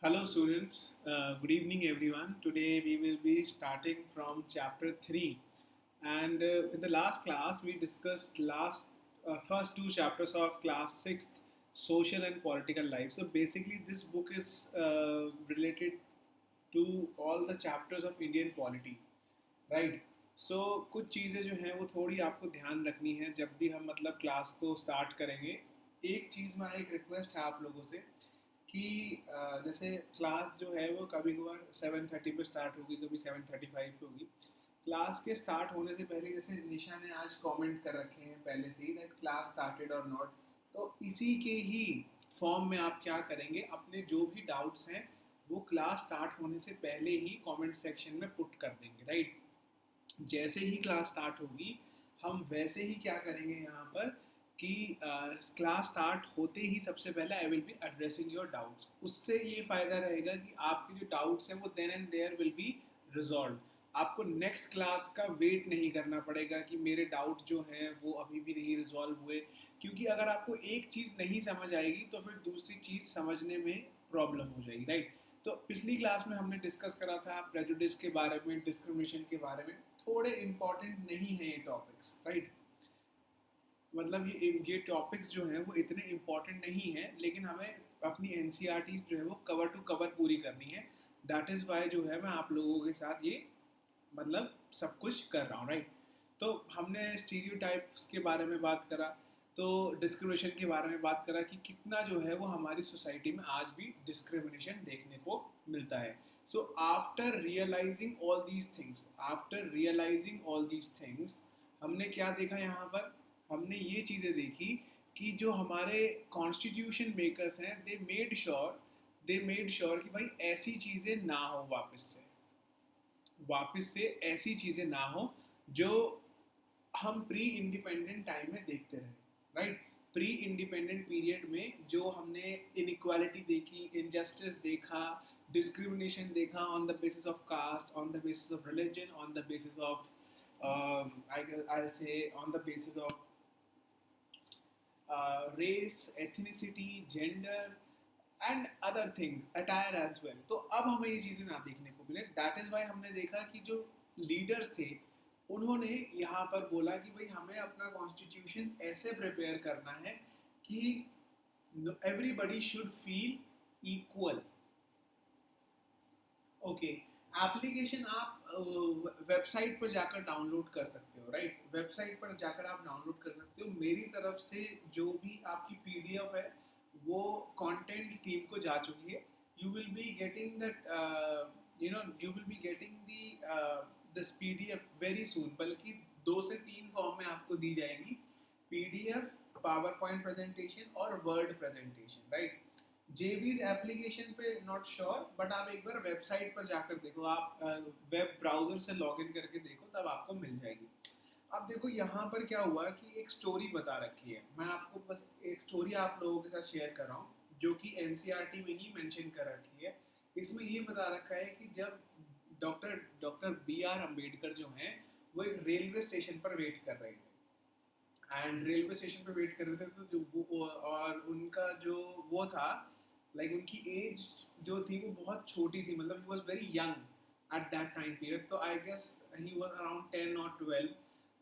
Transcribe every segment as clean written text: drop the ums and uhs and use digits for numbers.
Hello students, good evening everyone. Today we will be starting from chapter 3 and in the last class we discussed first two chapters of class 6th social and political life. So basically this book is related to all the chapters of Indian polity, right so कुछ चीज़ें जो हैं वो थोड़ी आपको ध्यान रखनी है जब भी हम मतलब क्लास को स्टार्ट करेंगे। एक चीज़ में एक रिक्वेस्ट है आप लोगों से कि जैसे क्लास जो है वो कभी कभार 7:30 पे स्टार्ट होगी, कभी 7:35 पे होगी। क्लास के स्टार्ट होने से पहले जैसे निशा ने आज कमेंट कर रखे हैं पहले से ही दैट क्लास स्टार्टेड और नॉट, तो इसी के ही फॉर्म में आप क्या करेंगे, अपने जो भी डाउट्स हैं वो क्लास स्टार्ट होने से पहले ही कमेंट सेक्शन में पुट कर देंगे, राइट। जैसे ही क्लास स्टार्ट होगी हम वैसे ही क्या करेंगे यहाँ पर कि क्लास स्टार्ट होते ही सबसे पहले I will be addressing your doubts. उससे ये फ़ायदा रहेगा कि आपके जो डाउट्स हैं वो then and there will be resolve. आपको नेक्स्ट क्लास का वेट नहीं करना पड़ेगा कि मेरे डाउट जो हैं वो अभी भी नहीं रिजॉल्व हुए, क्योंकि अगर आपको एक चीज़ नहीं समझ आएगी तो फिर दूसरी चीज़ समझने में प्रॉब्लम हो जाएगी, राइट। तो पिछली क्लास में हमने डिस्कस करा था प्रेजुडिस के बारे में, डिस्क्रिमिनेशन के बारे में। थोड़े इंपॉर्टेंट नहीं है ये टॉपिक्स, राइट। मतलब ये टॉपिक्स जो हैं वो इतने इंपॉर्टेंट नहीं है, लेकिन हमें अपनी एनसीईआरटी जो है वो कवर टू कवर पूरी करनी है। दैट इज़ वाई जो है मैं आप लोगों के साथ ये मतलब सब कुछ कर रहा हूँ, राइट। तो हमने स्टीरियोटाइप्स के बारे में बात करा, तो डिस्क्रिमिनेशन के बारे में बात करा कि कितना जो है वो हमारी सोसाइटी में आज भी डिस्क्रिमिनेशन देखने को मिलता है। So after realising all these things हमने क्या देखा यहाँ पर, हमने ये चीज़ें देखी कि जो हमारे कॉन्स्टिट्यूशन मेकर्स हैं दे मेड श्योर कि भाई ऐसी चीज़ें ना हो, वापस से ऐसी चीज़ें ना हो जो हम प्री इंडिपेंडेंट टाइम में देखते रहे, राइट। प्री इंडिपेंडेंट पीरियड में जो हमने इनइक्वालिटी देखी, इनजस्टिस देखा, डिस्क्रिमिनेशन देखा on the basis of caste, on the basis of religion, on the basis of I'll say on the basis of race, ethnicity, gender and other things, attire as well. तो अब हमें ये चीज़ें ना देखने को मिले। दैट इज़ वाई हमने देखा कि जो लीडर्स थे उन्होंने यहाँ पर बोला कि भाई हमें अपना कॉन्स्टिट्यूशन ऐसे प्रिपेयर करना है कि everybody should feel equal. Okay, application आप वेबसाइट पर जाकर डाउनलोड कर सकते हो, राइट। वेबसाइट पर जाकर आप डाउनलोड कर सकते हो। मेरी तरफ से जो भी आपकी पीडीएफ है वो कंटेंट टीम को जा चुकी है। You will be getting that, you will be getting the this PDF very soon, बल्कि 2 से 3 फॉर्म में आपको दी जाएगी, पीडीएफ, पावर पॉइंट प्रेजेंटेशन और वर्ड प्रेजेंटेशन, राइट। जेवीज एप्लीकेशन पे नॉट श्योर, बट आप एक बार वेबसाइट पर जाकर देखो, आप वेब ब्राउजर से लॉगिन करके देखो, तब आपको मिल जाएगी। अब देखो यहाँ पर क्या हुआ कि एक स्टोरी बता रखी है। मैं आपको बस एक स्टोरी आप लोगों के साथ शेयर कर रहा हूँ जो कि एनसीईआरटी में ही मेंशन कर रखी है। इसमें ये बता रखा है कि जब doctor doctor B R Ambedkar जो हैं वो एक रेलवे स्टेशन पर वेट कर रहे थे, एंड रेलवे स्टेशन पे वेट कर रहे थे, तो जो वो और उनका जो वो था, लाइक उनकी एज जो थी वो बहुत छोटी थी, मतलब he was very young at that time period. तो I guess he was around 10 और 12।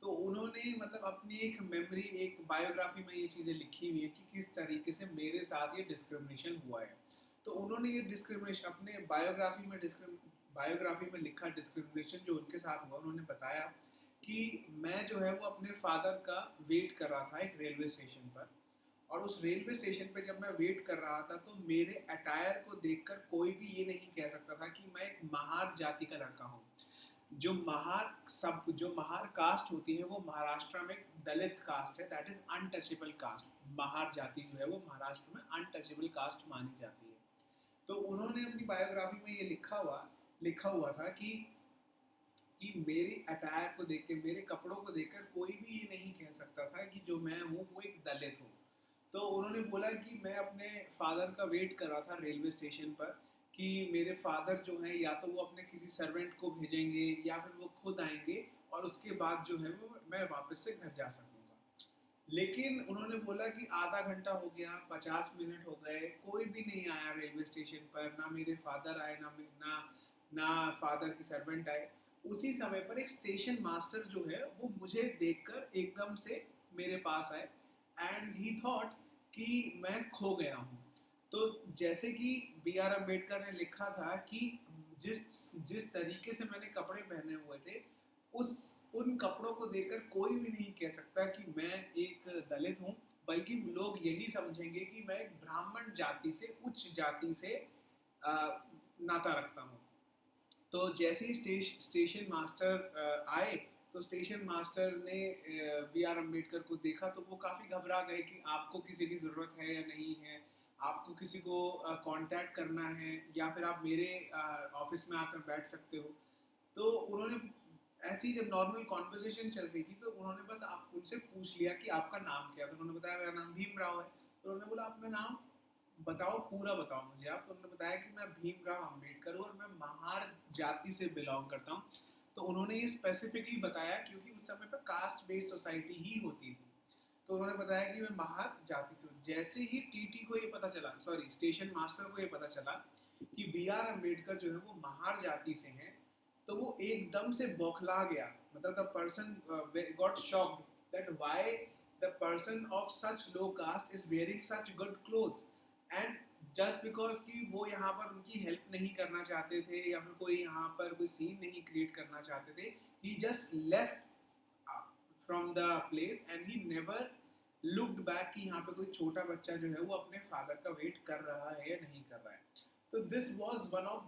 तो उन्होंने मतलब अपनी एक मेमोरी, एक बायोग्राफी में ये चीज़ें लिखी हुई है कि किस तरीके से मेरे साथ ये डिस्क्रिमिनेशन हुआ है। तो उन्होंने ये डिस्क्रिमिनेशन अपने बायोग्राफी में लिखा, डिस्क्रिमिनेशन जो उनके साथ हुआ। उन्होंने बताया कि मैं जो है वो अपने फादर का वेट कर रहा था एक रेलवे स्टेशन पर, और उस रेलवे स्टेशन पे जब मैं वेट कर रहा था तो मेरे अटायर को देखकर कोई भी ये नहीं कह सकता था कि मैं एक महार जाति का लड़का हूँ। जो महार कास्ट होती है वो महाराष्ट्र में एक दलित कास्ट है, that is untouchable caste. Mahar जाति जो है वो महाराष्ट्र में अनटचेबल कास्ट मानी जाती है। तो उन्होंने अपनी बायोग्राफी में ये लिखा हुआ था कि मेरे अटायर को देख के, मेरे कपड़ों को देखकर कोई भी ये नहीं कह सकता था कि जो मैं हूँ वो एक दलित हूँ। तो उन्होंने बोला कि मैं अपने फादर का वेट कर रहा था रेलवे स्टेशन पर कि मेरे फादर जो हैं या तो वो अपने किसी सर्वेंट को भेजेंगे या फिर वो खुद आएंगे, और उसके बाद जो है वो मैं वापस से घर जा सकूँगा। लेकिन उन्होंने बोला कि आधा घंटा हो गया, 50 मिनट हो गए, कोई भी नहीं आया रेलवे स्टेशन पर, ना मेरे फादर आए, ना ना फादर की सर्वेंट आए। उसी समय पर एक स्टेशन मास्टर जो है वो मुझे देखकर एकदम से मेरे पास आए, एंड ही थॉट कि मैं खो गया हूँ। तो जैसे कि बी आर अम्बेडकर ने लिखा था कि जिस जिस तरीके से मैंने कपड़े पहने हुए थे, उस उन कपड़ों को देखकर कोई भी नहीं कह सकता कि मैं एक दलित हूँ, बल्कि लोग यही समझेंगे कि मैं एक ब्राह्मण जाति से, उच्च जाति से आ, नाता रखता हूँ। तो जैसे ही स्टेशन मास्टर आए, तो स्टेशन मास्टर ने बी आर अम्बेडकर को देखा, तो वो काफ़ी घबरा गए कि आपको किसी की ज़रूरत है या नहीं है, आपको किसी को कांटेक्ट करना है, या फिर आप मेरे ऑफिस में आकर बैठ सकते हो। तो उन्होंने ऐसी जब नॉर्मल कॉन्वर्सेशन चल रही थी, तो उन्होंने बस आप उनसे पूछ लिया कि आपका नाम क्या है। तो उन्होंने बताया मेरा नाम भीमराव है। तो उन्होंने बोला अपना नाम बताओ, पूरा बताओ मुझे आप। तो उन्होंने बताया कि मैं भीमराव अम्बेडकर हूँ और मैं महार जाति से बिलोंग करता हूँ। तो उन्होंने ये स्पेसिफिकली बताया क्योंकि उस समय पर कास्ट बेस्ड सोसाइटी ही होती थी। तो उन्होंने बताया कि मैं महार जाति से हूँ। जैसे ही टीटी को ये पता चला, सॉरी स्टेशन मास्टर को ये पता चला कि बी आर अम्बेडकर जो है वो महार जाति से हैं, तो वो एकदम से बौखला गया। मतलब the person got shocked that why the person of such low caste is wearing such good clothes, and just because कि वो यहाँ पर उनकी हेल्प नहीं करना चाहते थे, या फिर कोई यहाँ पर कोई सीन नहीं क्रिएट करना चाहते थे, he just left from the place and he never looked back कि यहाँ पे कोई छोटा बच्चा जो है वो अपने फादर का वेट कर रहा है या नहीं कर रहा है। तो this was one of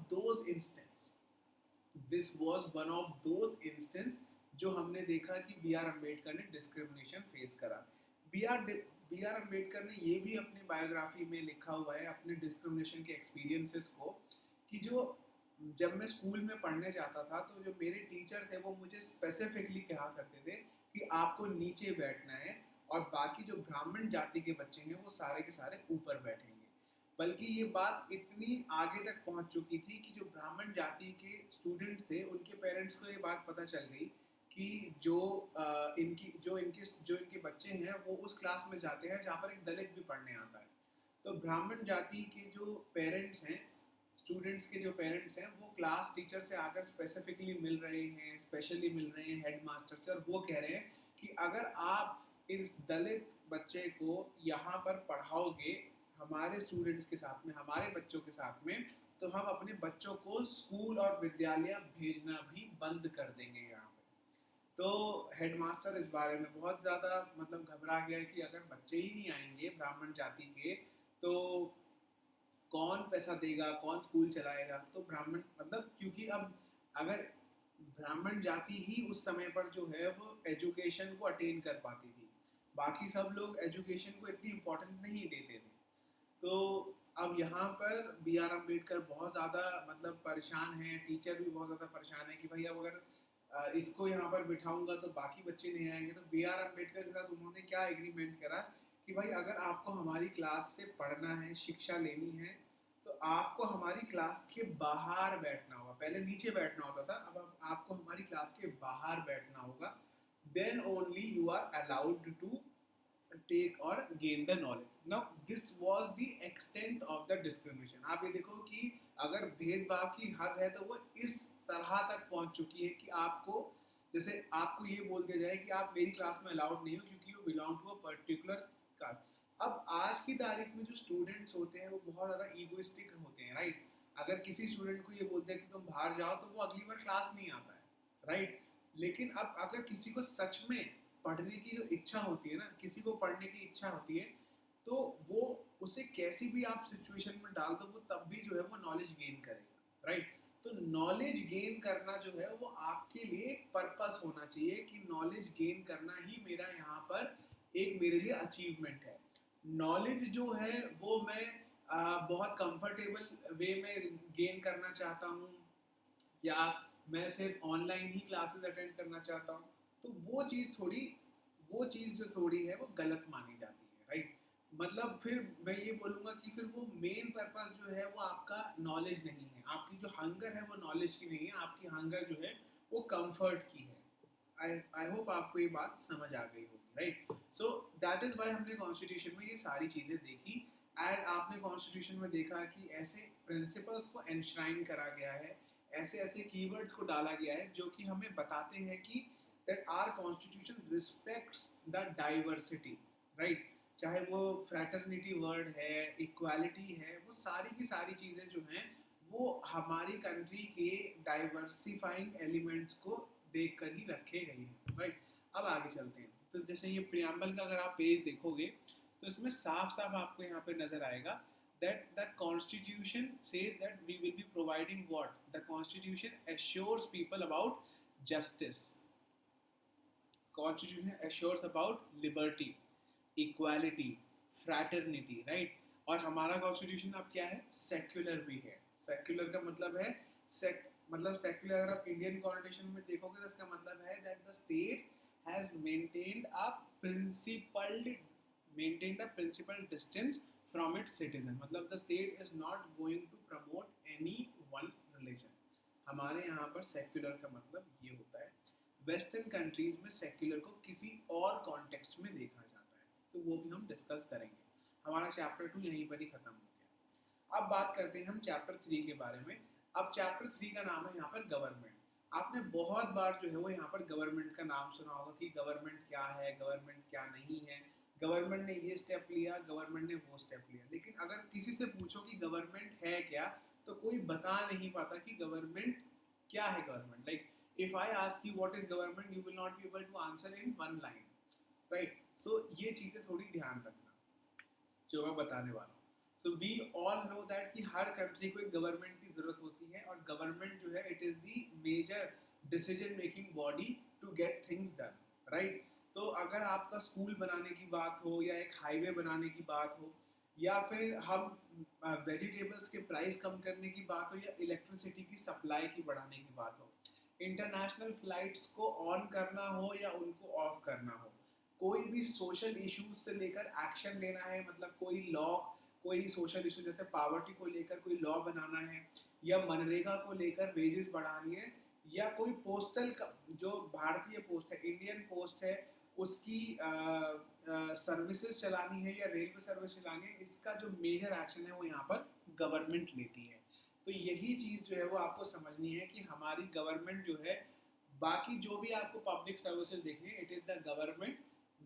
those instance जो हमने देखा कि बी आर अम्बेडकर ने डिस्क्रिमिनेशन फेस करा। बी आर अम्बेडकर ने ये भी अपने बायोग्राफी में लिखा हुआ है अपने डिस्क्रिमिनेशन के एक्सपीरियंसेस को, कि जो जब मैं स्कूल में पढ़ने जाता था, तो जो मेरे टीचर थे वो मुझे स्पेसिफिकली कहा करते थे कि आपको नीचे बैठना है, और बाकी जो ब्राह्मण जाति के बच्चे हैं वो सारे के सारे ऊपर बैठेंगे। बल्कि ये बात इतनी आगे तक पहुंच चुकी थी कि जो ब्राह्मण जाति के स्टूडेंट्स थे, उनके पेरेंट्स को ये बात पता चल गई कि जो इनके बच्चे हैं वो उस क्लास में जाते हैं जहाँ पर एक दलित भी पढ़ने आता है। तो ब्राह्मण जाति के जो पेरेंट्स हैं, स्टूडेंट्स के जो पेरेंट्स हैं, वो क्लास टीचर से आकर स्पेसिफिकली मिल रहे हैं, स्पेशली मिल रहे हैं हेड मास्टर से, और वो कह रहे हैं कि अगर आप इस दलित बच्चे को यहाँ पर पढ़ाओगे हमारे स्टूडेंट्स के साथ में, हमारे बच्चों के साथ में, तो हम अपने बच्चों को स्कूल और विद्यालय भेजना भी बंद कर देंगे यहाँ पे। तो हेडमास्टर इस बारे में बहुत ज़्यादा मतलब घबरा गया कि अगर बच्चे ही नहीं आएंगे ब्राह्मण जाति के, तो कौन पैसा देगा, कौन स्कूल चलाएगा। तो ब्राह्मण मतलब, क्योंकि अब अगर ब्राह्मण जाति ही उस समय पर जो है वो एजुकेशन को अटेन कर पाती थी, बाकी सब लोग एजुकेशन को इतनी इम्पोर्टेंट नहीं देते थे। तो अब यहाँ पर बी आर अम्बेडकर बहुत ज़्यादा मतलब परेशान हैं, टीचर भी बहुत ज़्यादा परेशान है कि भाई अब अगर इसको यहाँ पर बिठाऊंगा तो बाकी बच्चे नहीं आएंगे। तो बी आर अम्बेडकर के साथ उन्होंने क्या एग्रीमेंट करा कि भाई अगर आपको हमारी क्लास से पढ़ना है, शिक्षा लेनी है, तो आपको हमारी क्लास के बाहर बैठना होगा। पहले नीचे बैठना होता था, अब आपको हमारी क्लास के बाहर बैठना होगा। Then only you are allowed to take or gain the knowledge. Now this was the extent of the discrimination. आप ये देखो कि अगर भेदभाव की हद है तो वो इस तरह तक पहुंच चुकी है कि आपको, जैसे आपको ये बोल दिया जाए कि आप मेरी क्लास में अलाउड नहीं हो क्योंकि you belong to a particular caste. अब आज की तारीख में जो स्टूडेंट्स होते हैं वो बहुत ज़्यादा ईगोइस्टिक होते हैं, राइट। अगर किसी स्टूडेंट को ये बोलते हैं कि तुम बाहर जाओ, तो वो अगली बार क्लास नहीं आता है, राइट। लेकिन अब अगर किसी को सच में पढ़ने की जो इच्छा होती है ना, किसी को पढ़ने की इच्छा होती है, तो वो उसे कैसी भी आप सिचुएशन में डाल दो, वो तब भी जो है वो नॉलेज गेन करेगा, राइट। तो नॉलेज गेन करना जो है वो आपके लिए एक पर्पस होना चाहिए कि नॉलेज गेन करना ही मेरा यहाँ पर एक मेरे लिए अचीवमेंट है। नॉलेज जो है वो मैं बहुत कंफर्टेबल वे में गेन करना चाहता हूँ, या मैं सिर्फ ऑनलाइन ही क्लासेस अटेंड करना चाहता हूँ, तो वो चीज़ जो थोड़ी है वो गलत मानी जाती है, राइट। मतलब फिर मैं ये बोलूँगा कि फिर वो मेन पर्पस जो है वो आपका नॉलेज नहीं है, आपकी जो हंगर है वो नॉलेज की नहीं है, आपकी हंगर जो है वो कंफर्ट की है। आई होप आपको ये बात समझ आ गई होगी। Right. So that is why हमने कॉन्स्टिट्यूशन में ये सारी चीज़ें देखी. एंड आपने कॉन्स्टिट्यूशन में देखा कि ऐसे प्रिंसिपल्स को एनश्राइन करा गया है, ऐसे ऐसे कीवर्ड्स को डाला गया है जो कि हमें बताते हैं कि that our constitution respects the diversity, right. चाहे वो फ्रैटर्निटी वर्ड है, इक्वालिटी है, वो सारी की सारी चीज़ें जो हैं वो हमारी कंट्री के डाइवर्सिफाइंग एलिमेंट्स को देख कर ही रखे गए हैं, राइट. अब आगे चलते हैं. तो जैसे ये प्रियम्बल का अगर आप पेज देखोगे तो इसमें साफ साफ आपको यहाँ पे नजर आएगा that the constitution says that we will be providing what the constitution assures people about justice, constitution assures about liberty, equality, fraternity, right. और हमारा कॉन्स्टिट्यूशन अब क्या है, सेक्युलर भी है. सेक्युलर का मतलब है मतलब सेक्युलर अगर आप इंडियन कॉन्स्टिट्यूशन में देखोगे तो इसका मतलब है that the state has maintained a principled distance from its citizen. मतलब the state is not going to promote any one religion. हमारे यहाँ पर सेक्युलर का मतलब ये होता है. वेस्टर्न कंट्रीज में सेक्युलर को किसी और कॉन्टेक्स्ट में देखा जाता है, तो वो भी हम डिस्कस करेंगे. हमारा चैप्टर 2 यहीं पर ही खत्म हो गया. अब बात करते हैं हम चैप्टर 3 के बारे में. अब चैप्टर 3 का नाम है यहाँ पर गवर्नमेंट. आपने बहुत बार जो है वो यहाँ पर गवर्नमेंट का नाम सुना होगा कि गवर्नमेंट क्या है, गवर्नमेंट क्या नहीं है, गवर्नमेंट ने ये स्टेप लिया, गवर्नमेंट ने वो स्टेप लिया. लेकिन अगर किसी से पूछो कि गवर्नमेंट है क्या, तो कोई बता नहीं पाता कि गवर्नमेंट क्या है. Government like if I ask you what is government, you will not be able to answer in one line, right. So ये चीज़ें थोड़ी ध्यान रखना जो मैं बताने वाला हूँ. So we all know that कि हर कंट्री को एक गवर्नमेंट की ज़रूरत होती है, और गवर्नमेंट जो है it is the major decision making body to get things done, right. तो अगर आपका स्कूल बनाने की बात हो, या एक हाईवे बनाने की बात हो, या फिर हम वेजिटेबल्स के प्राइस कम करने की बात हो, या इलेक्ट्रिसिटी की सप्लाई की बढ़ाने की बात हो, इंटरनेशनल फ्लाइट्स को ऑन करना हो या उनको ऑफ करना हो, कोई भी सोशल इश्यूज से लेकर एक्शन लेना है, मतलब कोई सोशल इशू जैसे पावर्टी को लेकर कोई लॉ बनाना है, या मनरेगा को लेकर वेजेस बढ़ानी है, या कोई पोस्टल जो भारतीय पोस्ट है, इंडियन पोस्ट है, उसकी सर्विसेज चलानी है, या रेलवे सर्विस चलानी है, इसका जो मेजर एक्शन है वो यहाँ पर गवर्नमेंट लेती है. तो यही चीज़ जो है वो आपको समझनी है कि हमारी गवर्नमेंट जो है, बाकी जो भी आपको पब्लिक सर्विसेज देखनी है, it is the government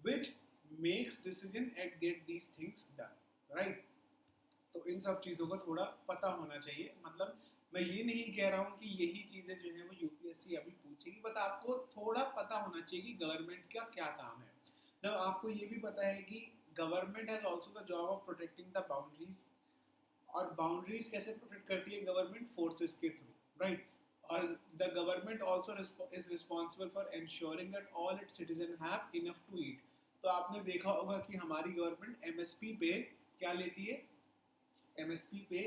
which makes decision and get these things done, right. तो इन सब चीज़ों का थोड़ा पता होना चाहिए. मतलब मैं ये नहीं कह रहा हूँ कि यही चीज़ें जो है वो यूपीएससी अभी पूछेगी, बस आपको थोड़ा पता होना चाहिए कि गवर्नमेंट का क्या काम है. ना आपको ये भी पता है कि government has also the job of protecting the boundaries. और बाउंड्रीज कैसे प्रोटेक्ट करती है गवर्नमेंट, फोर्सेस के थ्रू, राइट. और the government also is responsible for ensuring that all its citizen have enough to eat. तो आपने देखा होगा कि हमारी गवर्नमेंट एमएसपी पे क्या लेती है, एमएसपी पे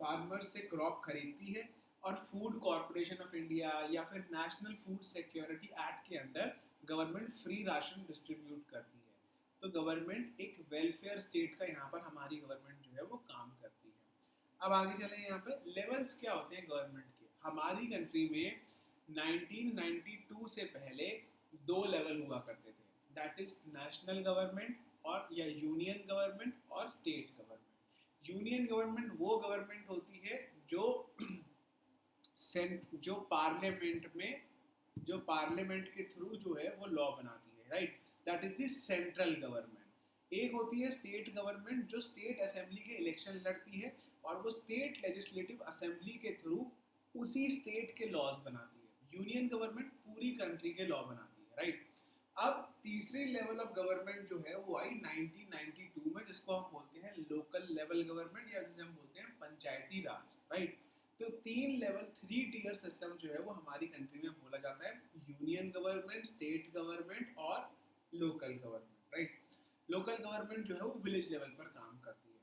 फार्मर से क्रॉप खरीदती है, और फूड कॉरपोरेशन ऑफ इंडिया या फिर नेशनल फूड सिक्योरिटी एक्ट के under government free ration distribute करती है. तो गवर्नमेंट एक वेलफेयर स्टेट का यहाँ पर हमारी गवर्नमेंट जो है वो काम करती है. अब आगे चले, यहाँ पे लेवल्स क्या होते हैं गवर्नमेंट के. हमारी कंट्री में 1992 से पहले 2 लेवल हुआ करते थे, दैट इज नेशनल गवर्नमेंट और या यूनियन गवर्नमेंट और स्टेट गवर्नमेंट. यूनियन गवर्नमेंट वो गवर्नमेंट होती है जो जो पार्लियामेंट के थ्रू जो है वो लॉ बनाती है, right. That is the central government. एक होती है स्टेट गवर्नमेंट जो स्टेट असेंबली के इलेक्शन लड़ती है, और वो स्टेट लेजिस्लेटिव असेंबली के थ्रू उसी स्टेट के लॉज बनाती है. यूनियन गवर्नमेंट पूरी कंट्री के लॉ बनाती है, राइट. अब तीसरी लेवल ऑफ गवर्नमेंट जो है वो आई 1992 में, जिसको हम बोलते हैं लोकल लेवल गवर्नमेंट, या जिसे हम बोलते हैं पंचायती राज, राइट. तो 3 टीयर सिस्टम जो है वो हमारी कंट्री में बोला जाता है, यूनियन गवर्नमेंट, स्टेट गवर्नमेंट और local government, right. Local government जो है वो विलेज लेवल पर काम करती है.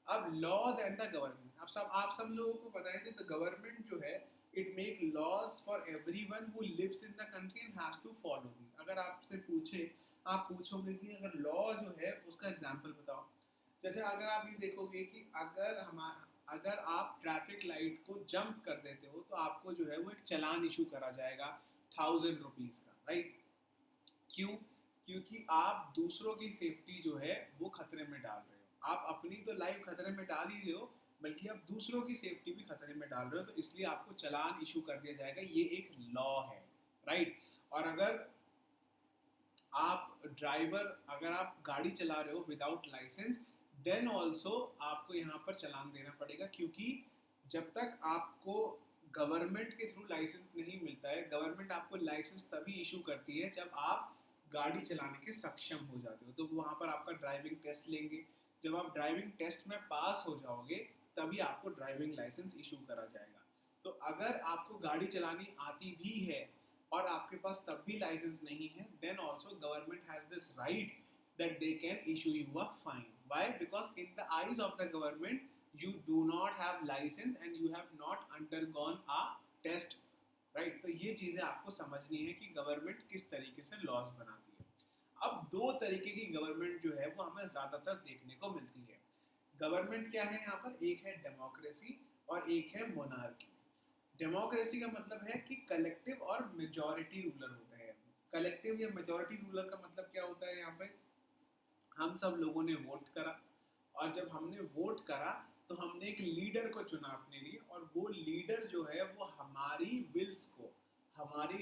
अब लॉज एंड द गवर्नमेंट, आप सब लोगों को पता है कि द गवर्नमेंट जो है it make laws for everyone who lives in the country and has to follow this. अगर आपसे आप पूछोगे कि अगर लॉ जो है उसका एग्जांपल बताओ, जैसे अगर आप ये देखोगे कि अगर आप ट्रैफिक लाइट को जंप कर देते हो तो आपको जो है वो एक चालान इशू करा जाएगा 1000 रुपीज़ का, राइट. क्यों? क्योंकि आप दूसरों की सेफ्टी जो है वो खतरे में डाल रहे हो। आप अपनी तो लाइफ खतरे में डाल ही रहे हो, बल्कि आप दूसरों की सेफ्टी भी खतरे में डाल रहे हो, तो इसलिए आपको चालान इशू कर दिया जाएगा। ये एक लॉ है, राइट। और अगर आप गाड़ी चला रहे हो विदाउट लाइसेंस, देन ऑल्सो आपको यहाँ पर चालान देना पड़ेगा, क्योंकि जब तक आपको गवर्नमेंट के थ्रू लाइसेंस नहीं मिलता है, गवर्नमेंट आपको लाइसेंस तभी इशू करती है जब आप गाड़ी चलाने के सक्षम हो जाते हो, तो वहाँ पर आपका ड्राइविंग टेस्ट लेंगे। जब आप ड्राइविंग टेस्ट में पास हो जाओगे तभी आपको ड्राइविंग लाइसेंस इशू करा जाएगा। तो अगर आपको गाड़ी चलानी आती भी है और आपके पास तब भी लाइसेंस नहीं है, then also government has this right that they can issue you a fine. Why? Because in the eyes of the government, you do not have license and you have not undergone a test, right? तो ये चीज़ें आपको समझनी है कि government किस तरीके से लॉज बनाती है। अब दो तरीके की गवर्नमेंट जो है वो हमें ज़्यादातर देखने को मिलती है। गवर्नमेंट क्या है यहाँ पर? एक है डेमोक्रेसी और एक है मोनार्की। डेमोक्रेसी का मतलब है कि कलेक्टिव और मेजॉरिटी रूलर होता है। कलेक्टिव या मेजॉरिटी रूलर का मतलब क्या होता है? यहाँ पे हम सब लोगों ने वोट करा, और जब हमने वोट करा तो हमने एक लीडर को चुना अपने लिए, और वो लीडर जो है वो हमारी विल्स को, हमारी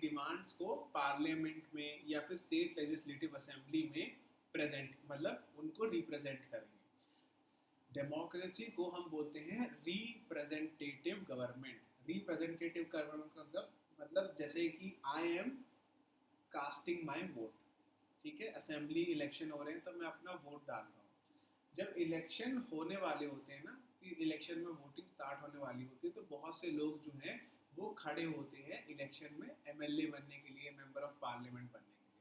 डिमांड्स को पार्लियामेंट में या फिर स्टेट लेजिस्लेटिव असेंबली में प्रेजेंट, मतलब उनको रिप्रेजेंट करेंगे। डेमोक्रेसी को हम बोलते हैं रिप्रेजेंटेटिव गवर्नमेंट। रिप्रेजेंटेटिव गवर्नमेंट का मतलब जैसे कि I am casting my vote, ठीक है, असेंबली इलेक्शन हो रहे हैं तो मैं अपना वोट डाल रहा हूँ। जब इलेक्शन होने वाले होते हैं ना, कि इलेक्शन में वोटिंग स्टार्ट होने वाली होती है, तो बहुत से लोग जो हैं वो खड़े होते हैं इलेक्शन में एमएलए बनने के लिए, मेंबर ऑफ पार्लियामेंट बनने के लिए।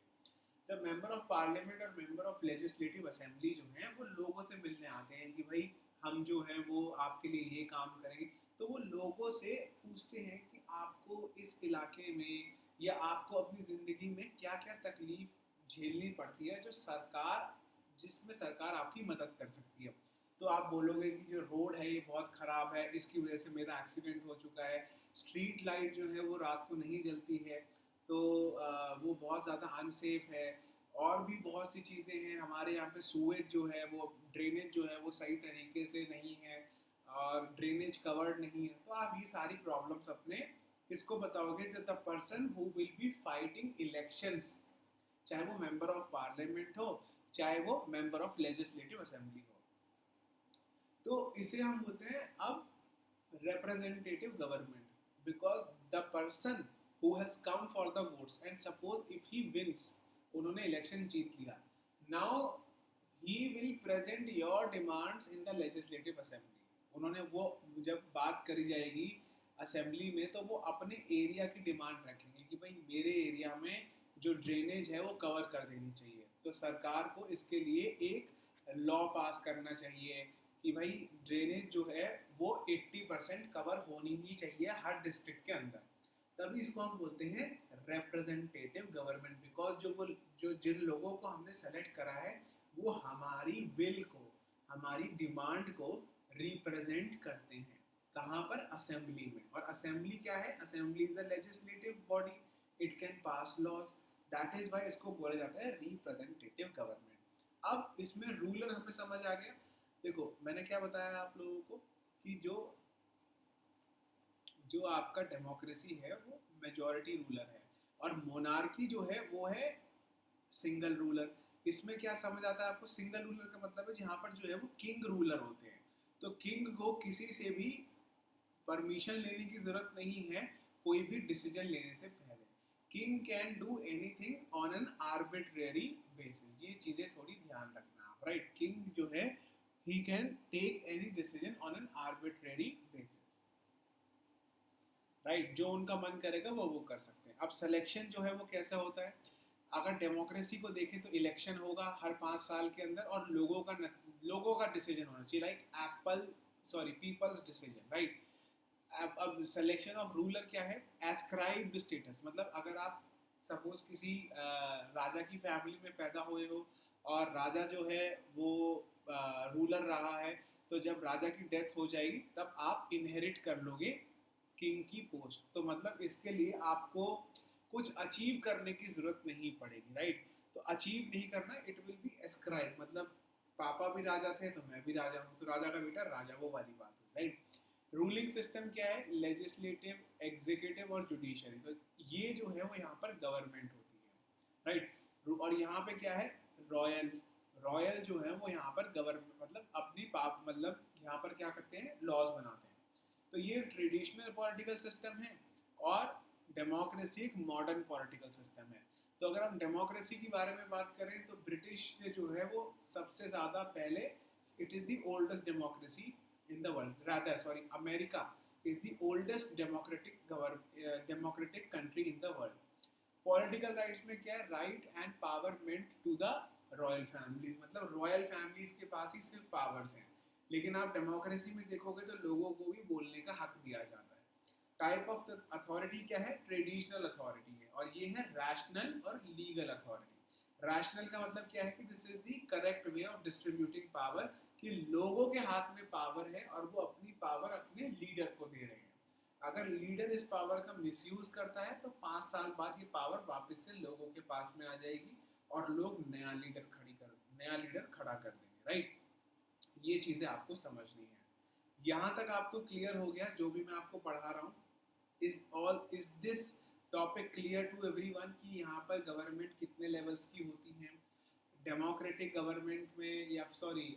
जब मेंबर ऑफ पार्लियामेंट और मेंबर ऑफ लेजिस्लेटिव असेंबली जो हैं वो लोगों से मिलने आते हैं कि भाई हम जो है वो आपके लिए ये काम करेंगे, तो वो लोगों से पूछते हैं कि आपको इस इलाके में या आपको अपनी ज़िंदगी में क्या क्या तकलीफ झेलनी पड़ती है, जो सरकार, जिसमें सरकार आपकी मदद कर सकती है। तो आप बोलोगे कि जो रोड है ये बहुत ख़राब है, इसकी वजह से मेरा एक्सीडेंट हो चुका है, स्ट्रीट लाइट जो है वो रात को नहीं जलती है, तो वो बहुत ज़्यादा अनसेफ है। और भी बहुत सी चीज़ें हैं, हमारे यहाँ पे सूएज जो है वो, ड्रेनेज जो है वो सही तरीके से नहीं है, और ड्रेनेज कवर्ड नहीं है। तो आप ये सारी प्रॉब्लम्स अपने किसको बताओगे? The person who will be fighting elections, चाहे वो मेंबर ऑफ पार्लियामेंट हो, चाहे वो मेंबर ऑफ लेजिस्लेटिव असेंबली हो। तो इसे हम बोलते हैं अब representative government, because the person who has come for the votes, and suppose if he wins, उन्होंने इलेक्शन जीत लिया, now he will present your demands in the legislative assembly। उन्होंने वो, जब बात करी जाएगी असेंबली में, तो वो अपने एरिया की डिमांड रखेंगे कि भाई मेरे एरिया में जो ड्रेनेज है वो कवर कर देनी चाहिए, तो सरकार को इसके लिए एक लॉ पास करना चाहिए कि भाई ड्रेनेज जो है वो 80% कवर होनी ही चाहिए हर डिस्ट्रिक्ट के अंदर। तभी इसको हम बोलते हैं रिप्रेजेंटेटिव गवर्नमेंट, बिकॉज जो जिन लोगों को हमने सेलेक्ट करा है वो हमारी विल को, हमारी डिमांड को रिप्रेजेंट करते हैं। कहाँ पर? असेंबली में। और असेंबली क्या है? Assembly is the legislative body, it can pass laws, that is why इसको बोला जाता है रिप्रेजेंटेटिव गवर्नमेंट। अब इसमें रूलर हमें समझ आ गया। देखो मैंने क्या बताया आप लोगों को कि जो जो आपका डेमोक्रेसी है वो मेजॉरिटी रूलर है, और मोनार्की जो है वो है सिंगल रूलर। इसमें क्या समझ आता है आपको? सिंगल रूलर का मतलब है जहाँ पर जो है वो किंग रूलर होते हैं, तो किंग को किसी से भी परमिशन लेने की जरूरत नहीं है कोई भी डिसीजन लेने से पहले। King can do anything on an arbitrary basis. ये चीजें थोड़ी ध्यान रखना आप, राइट। किंग जो है he can take any decision on an arbitrary basis, right. जो उनका मन करेगा वो कर सकते हैं। अब सिलेक्शन जो है वो कैसा होता है? अगर डेमोक्रेसी को देखें तो इलेक्शन होगा हर 5 साल के अंदर, और लोगों का डिसीजन होना चाहिए, लाइक पीपल्स डिसीजन, राइट। अब सिलेक्शन ऑफ रूलर क्या है? एस्क्राइब्ड स्टेटस, मतलब अगर आप सपोज किसी राजा की फैमिली में पैदा हुए हो, और राजा जो है वो रूलर रहा है, तो जब राजा की डेथ हो जाएगी तब आप इनहेरिट कर लोगे किंग की पोस्ट। तो मतलब इसके लिए आपको कुछ अचीव करने की जरूरत नहीं पड़ेगी, राइट। तो अचीव नहीं करना, इट विल बी एस्क्राइब, मतलब पापा भी राजा थे तो मैं भी राजा हूँ, तो राजा का बेटा राजा, वो वाली बात है, राइट। रूलिंग सिस्टम क्या है, लेजिस्लेटिव, एग्जीक्यूटिव और जुडिशरी। तो ये जो है वो यहाँ पर गवर्नमेंट होती है, राइट। और यहाँ पे क्या है, रॉयल। रॉयल जो है वो यहाँ पर गवर्नमेंट, मतलब अपनी पाप, मतलब यहाँ पर क्या करते हैं, लॉज बनाते हैं। तो ये ट्रेडिशनल पॉलिटिकल सिस्टम है, और डेमोक्रेसी एक मॉडर्न पॉलिटिकल सिस्टम है। तो अगर हम डेमोक्रेसी के बारे में बात करें तो ब्रिटिश ने जो है वो सबसे ज़्यादा पहले, it is the oldest democracy in the world, rather sorry, America is the oldest democratic country in the world. Political rights में क्या है, right and power meant to the royal families, मतलब रॉयल फैमिलीज के पास ही सिर्फ powers हैं। लेकिन आप डेमोक्रेसी में देखोगे तो लोगों को भी बोलने का हक दिया जाता है। टाइप ऑफ अथॉरिटी क्या है, ट्रेडिशनल अथॉरिटी है, और ये है रैशनल और लीगल अथॉरिटी। रैशनल का मतलब क्या है कि this is the correct way of distributing power, कि लोगों के हाथ में पावर है और वो अपनी पावर अपने लीडर को दे रहे हैं। अगर लीडर इस पावर का मिसयूज करता है तो 5 साल बाद ये पावर वापस से लोगों के पास में आ जाएगी, और लोग नया लीडर खड़ा कर देंगे, राइट। ये चीजें आपको समझनी है। यहाँ तक आपको क्लियर हो गया जो भी मैं आपको पढ़ा रहा हूँ? Is this topic clear to everyone कि यहाँ पर गवर्नमेंट कितने लेवल्स की होती हैं, डेमोक्रेटिक गवर्नमेंट में, या सॉरी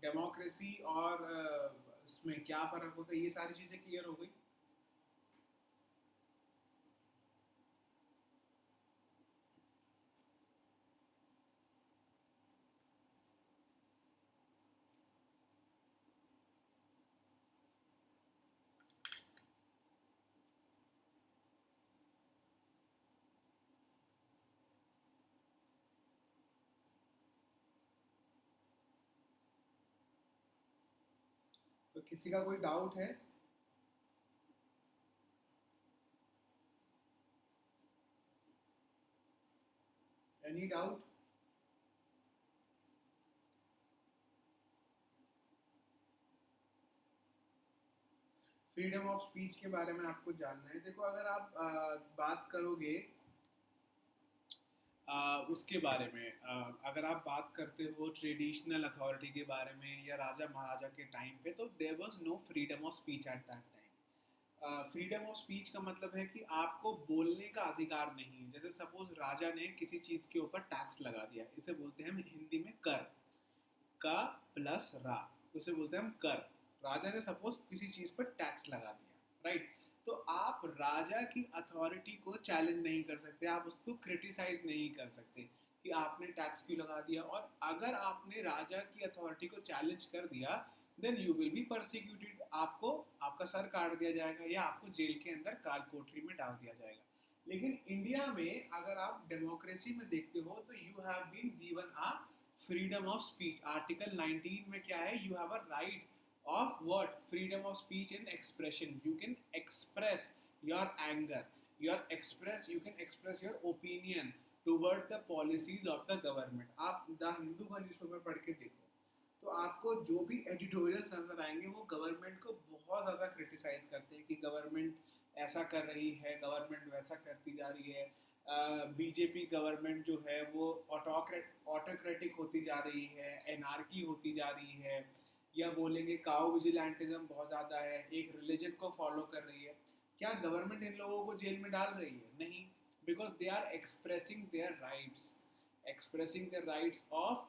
डेमोक्रेसी और इसमें क्या फ़र्क होता है, ये सारी चीज़ें क्लियर हो गई। तो किसी का कोई डाउट है? Any doubt? Freedom of speech के बारे में आपको जानना है? देखो, अगर आप बात करोगे उसके बारे में, अगर आप बात करते हो ट्रेडिशनल अथॉरिटी के बारे में या राजा महाराजा के टाइम पे, तो there was no freedom of speech at that time. Freedom of speech का मतलब है कि आपको बोलने का अधिकार नहीं है। जैसे सपोज राजा ने किसी चीज़ के ऊपर टैक्स लगा दिया, इसे बोलते हैं हम हिंदी में कर, का प्लस रा, उसे बोलते हैं हम कर। राजा ने सपोज किसी चीज पर टैक्स लगा दिया, राइट। तो आप राजा की अथॉरिटी को चैलेंज नहीं कर सकते, आप उसको क्रिटिसाइज नहीं कर सकते कि आपने टैक्स क्यों लगा दिया। और अगर आपने राजा की अथॉरिटी को चैलेंज कर दिया, then you will be persecuted, आपको आपका सर काट दिया जाएगा या आपको जेल के अंदर काल कोठरी में डाल दिया जाएगा। लेकिन इंडिया में अगर आप डेमोक्रेसी में देखते हो तो you have been given a freedom of speech. Article 19 में क्या है, you have a right of what, freedom of speech and expression. You can express your anger, you can express your opinion toward the policies of the government. आप the Hindu का newspaper पढ़ के देखो, तो आपको जो भी एडिटोरियल्स नजर आएंगे वो गवर्नमेंट को बहुत ज़्यादा क्रिटिसाइज करते हैं कि गवर्नमेंट ऐसा कर रही है, गवर्नमेंट वैसा करती जा रही है। बीजेपी गवर्नमेंट जो है वो ऑटोक्रेटिक होती जा रही है, एनार्की होती जा रही है, या बोलेंगे काउ विजिलेंटिज्म बहुत ज़्यादा है, एक रिलीजन को फॉलो कर रही है। क्या गवर्नमेंट इन लोगों को जेल में डाल रही है? नहीं, because they are expressing their rights of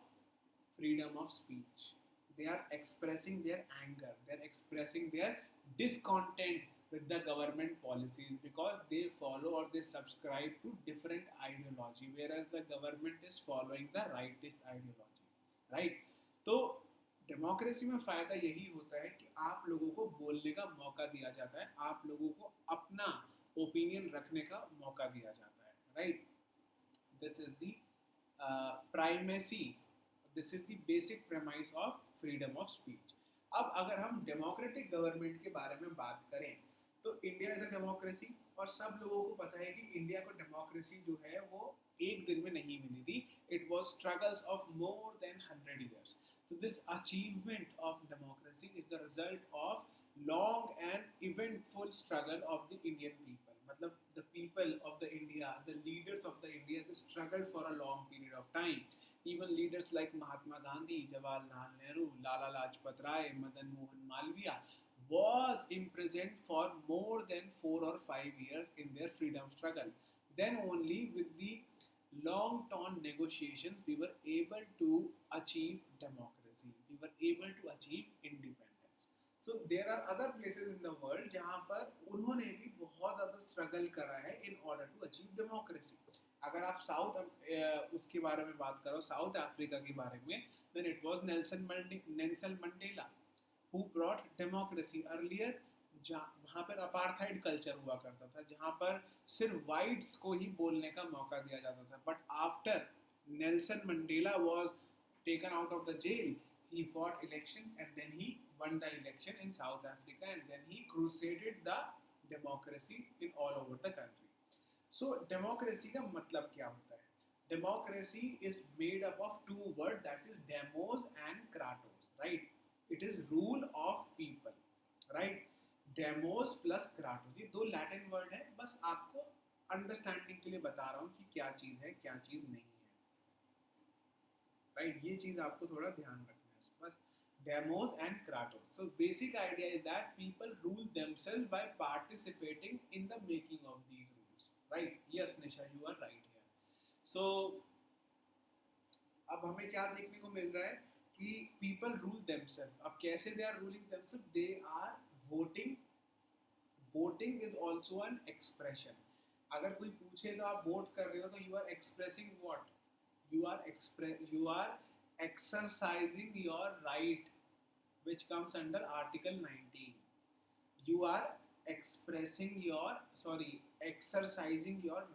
freedom of speech. They are expressing their anger, they are expressing their discontent with the government policies because they follow or they subscribe to different ideology, whereas the government is following the rightist ideology, right? तो democracy में फ़ायदा यही होता है कि आप लोगों को बोलने का मौका दिया जाता है, आप लोगों को अपना ओपिनियन रखने का मौका दिया जाता है, right. This is the primacy, this is the basic premise of freedom of speech. अब अगर हम डेमोक्रेटिक गवर्नमेंट के बारे में बात करें तो इंडिया इज अ डेमोक्रेसी, और सब लोगों को पता है कि इंडिया को डेमोक्रेसी जो है वो एक दिन में नहीं मिली थी। It was struggles of more than 100 years. So this achievement of democracy is the result of long and eventful struggle of the Indian people. मतलब the people of the India, the leaders of the India, they struggled for a long period of time. Even leaders like Mahatma Gandhi, Jawaharlal Nehru, Lala Lajpat Rai, Madan Mohan Malviya was imprisoned for more than 4 or 5 years in their freedom struggle. Then only with the long term negotiations we were able to achieve democracy. We were able to achieve independence. So there are other places in the world जहाँ पर उन्होंने भी बहुत ज़्यादा struggle करा है in order to achieve democracy. अगर आप उसके बारे में बात करो, साउथ अफ्रीका के बारे में, then it was Nelson Mandela who brought democracy earlier. वहाँ पर अपार्थाइड कल्चर हुआ करता था, जहाँ पर सिर्फ वाइट्स को ही बोलने का मौका दिया जाता था. But after Nelson Mandela was taken out of the jail, he fought election and then he won the election in South Africa and then he crusaded the democracy in all over the country. So democracy का मतलब क्या होता है? Democracy is made up of two words, that is demos and kratos, right? It is rule of people, right? Demos plus kratos, ये दो Latin word है. बस आपको अंडरस्टैंडिंग के लिए बता रहा हूँ कि क्या चीज़ है क्या चीज़ नहीं है, राइट? ये चीज़ आपको थोड़ा ध्यान रखना है बस. Demos and kratos. So basic idea is that people rule themselves by participating in the making of these rules, right? Yes, Nisha, you are right here. So अब हमें क्या देखने को मिल रहा है कि people rule themselves. अब कैसे they are ruling themselves? They are voting. Voting is also an expression. अगर कोई पूछेगा आप वोट कर रहे हो तो you are expressing what? You are exercising your right, which comes under Article 19. You are exercising your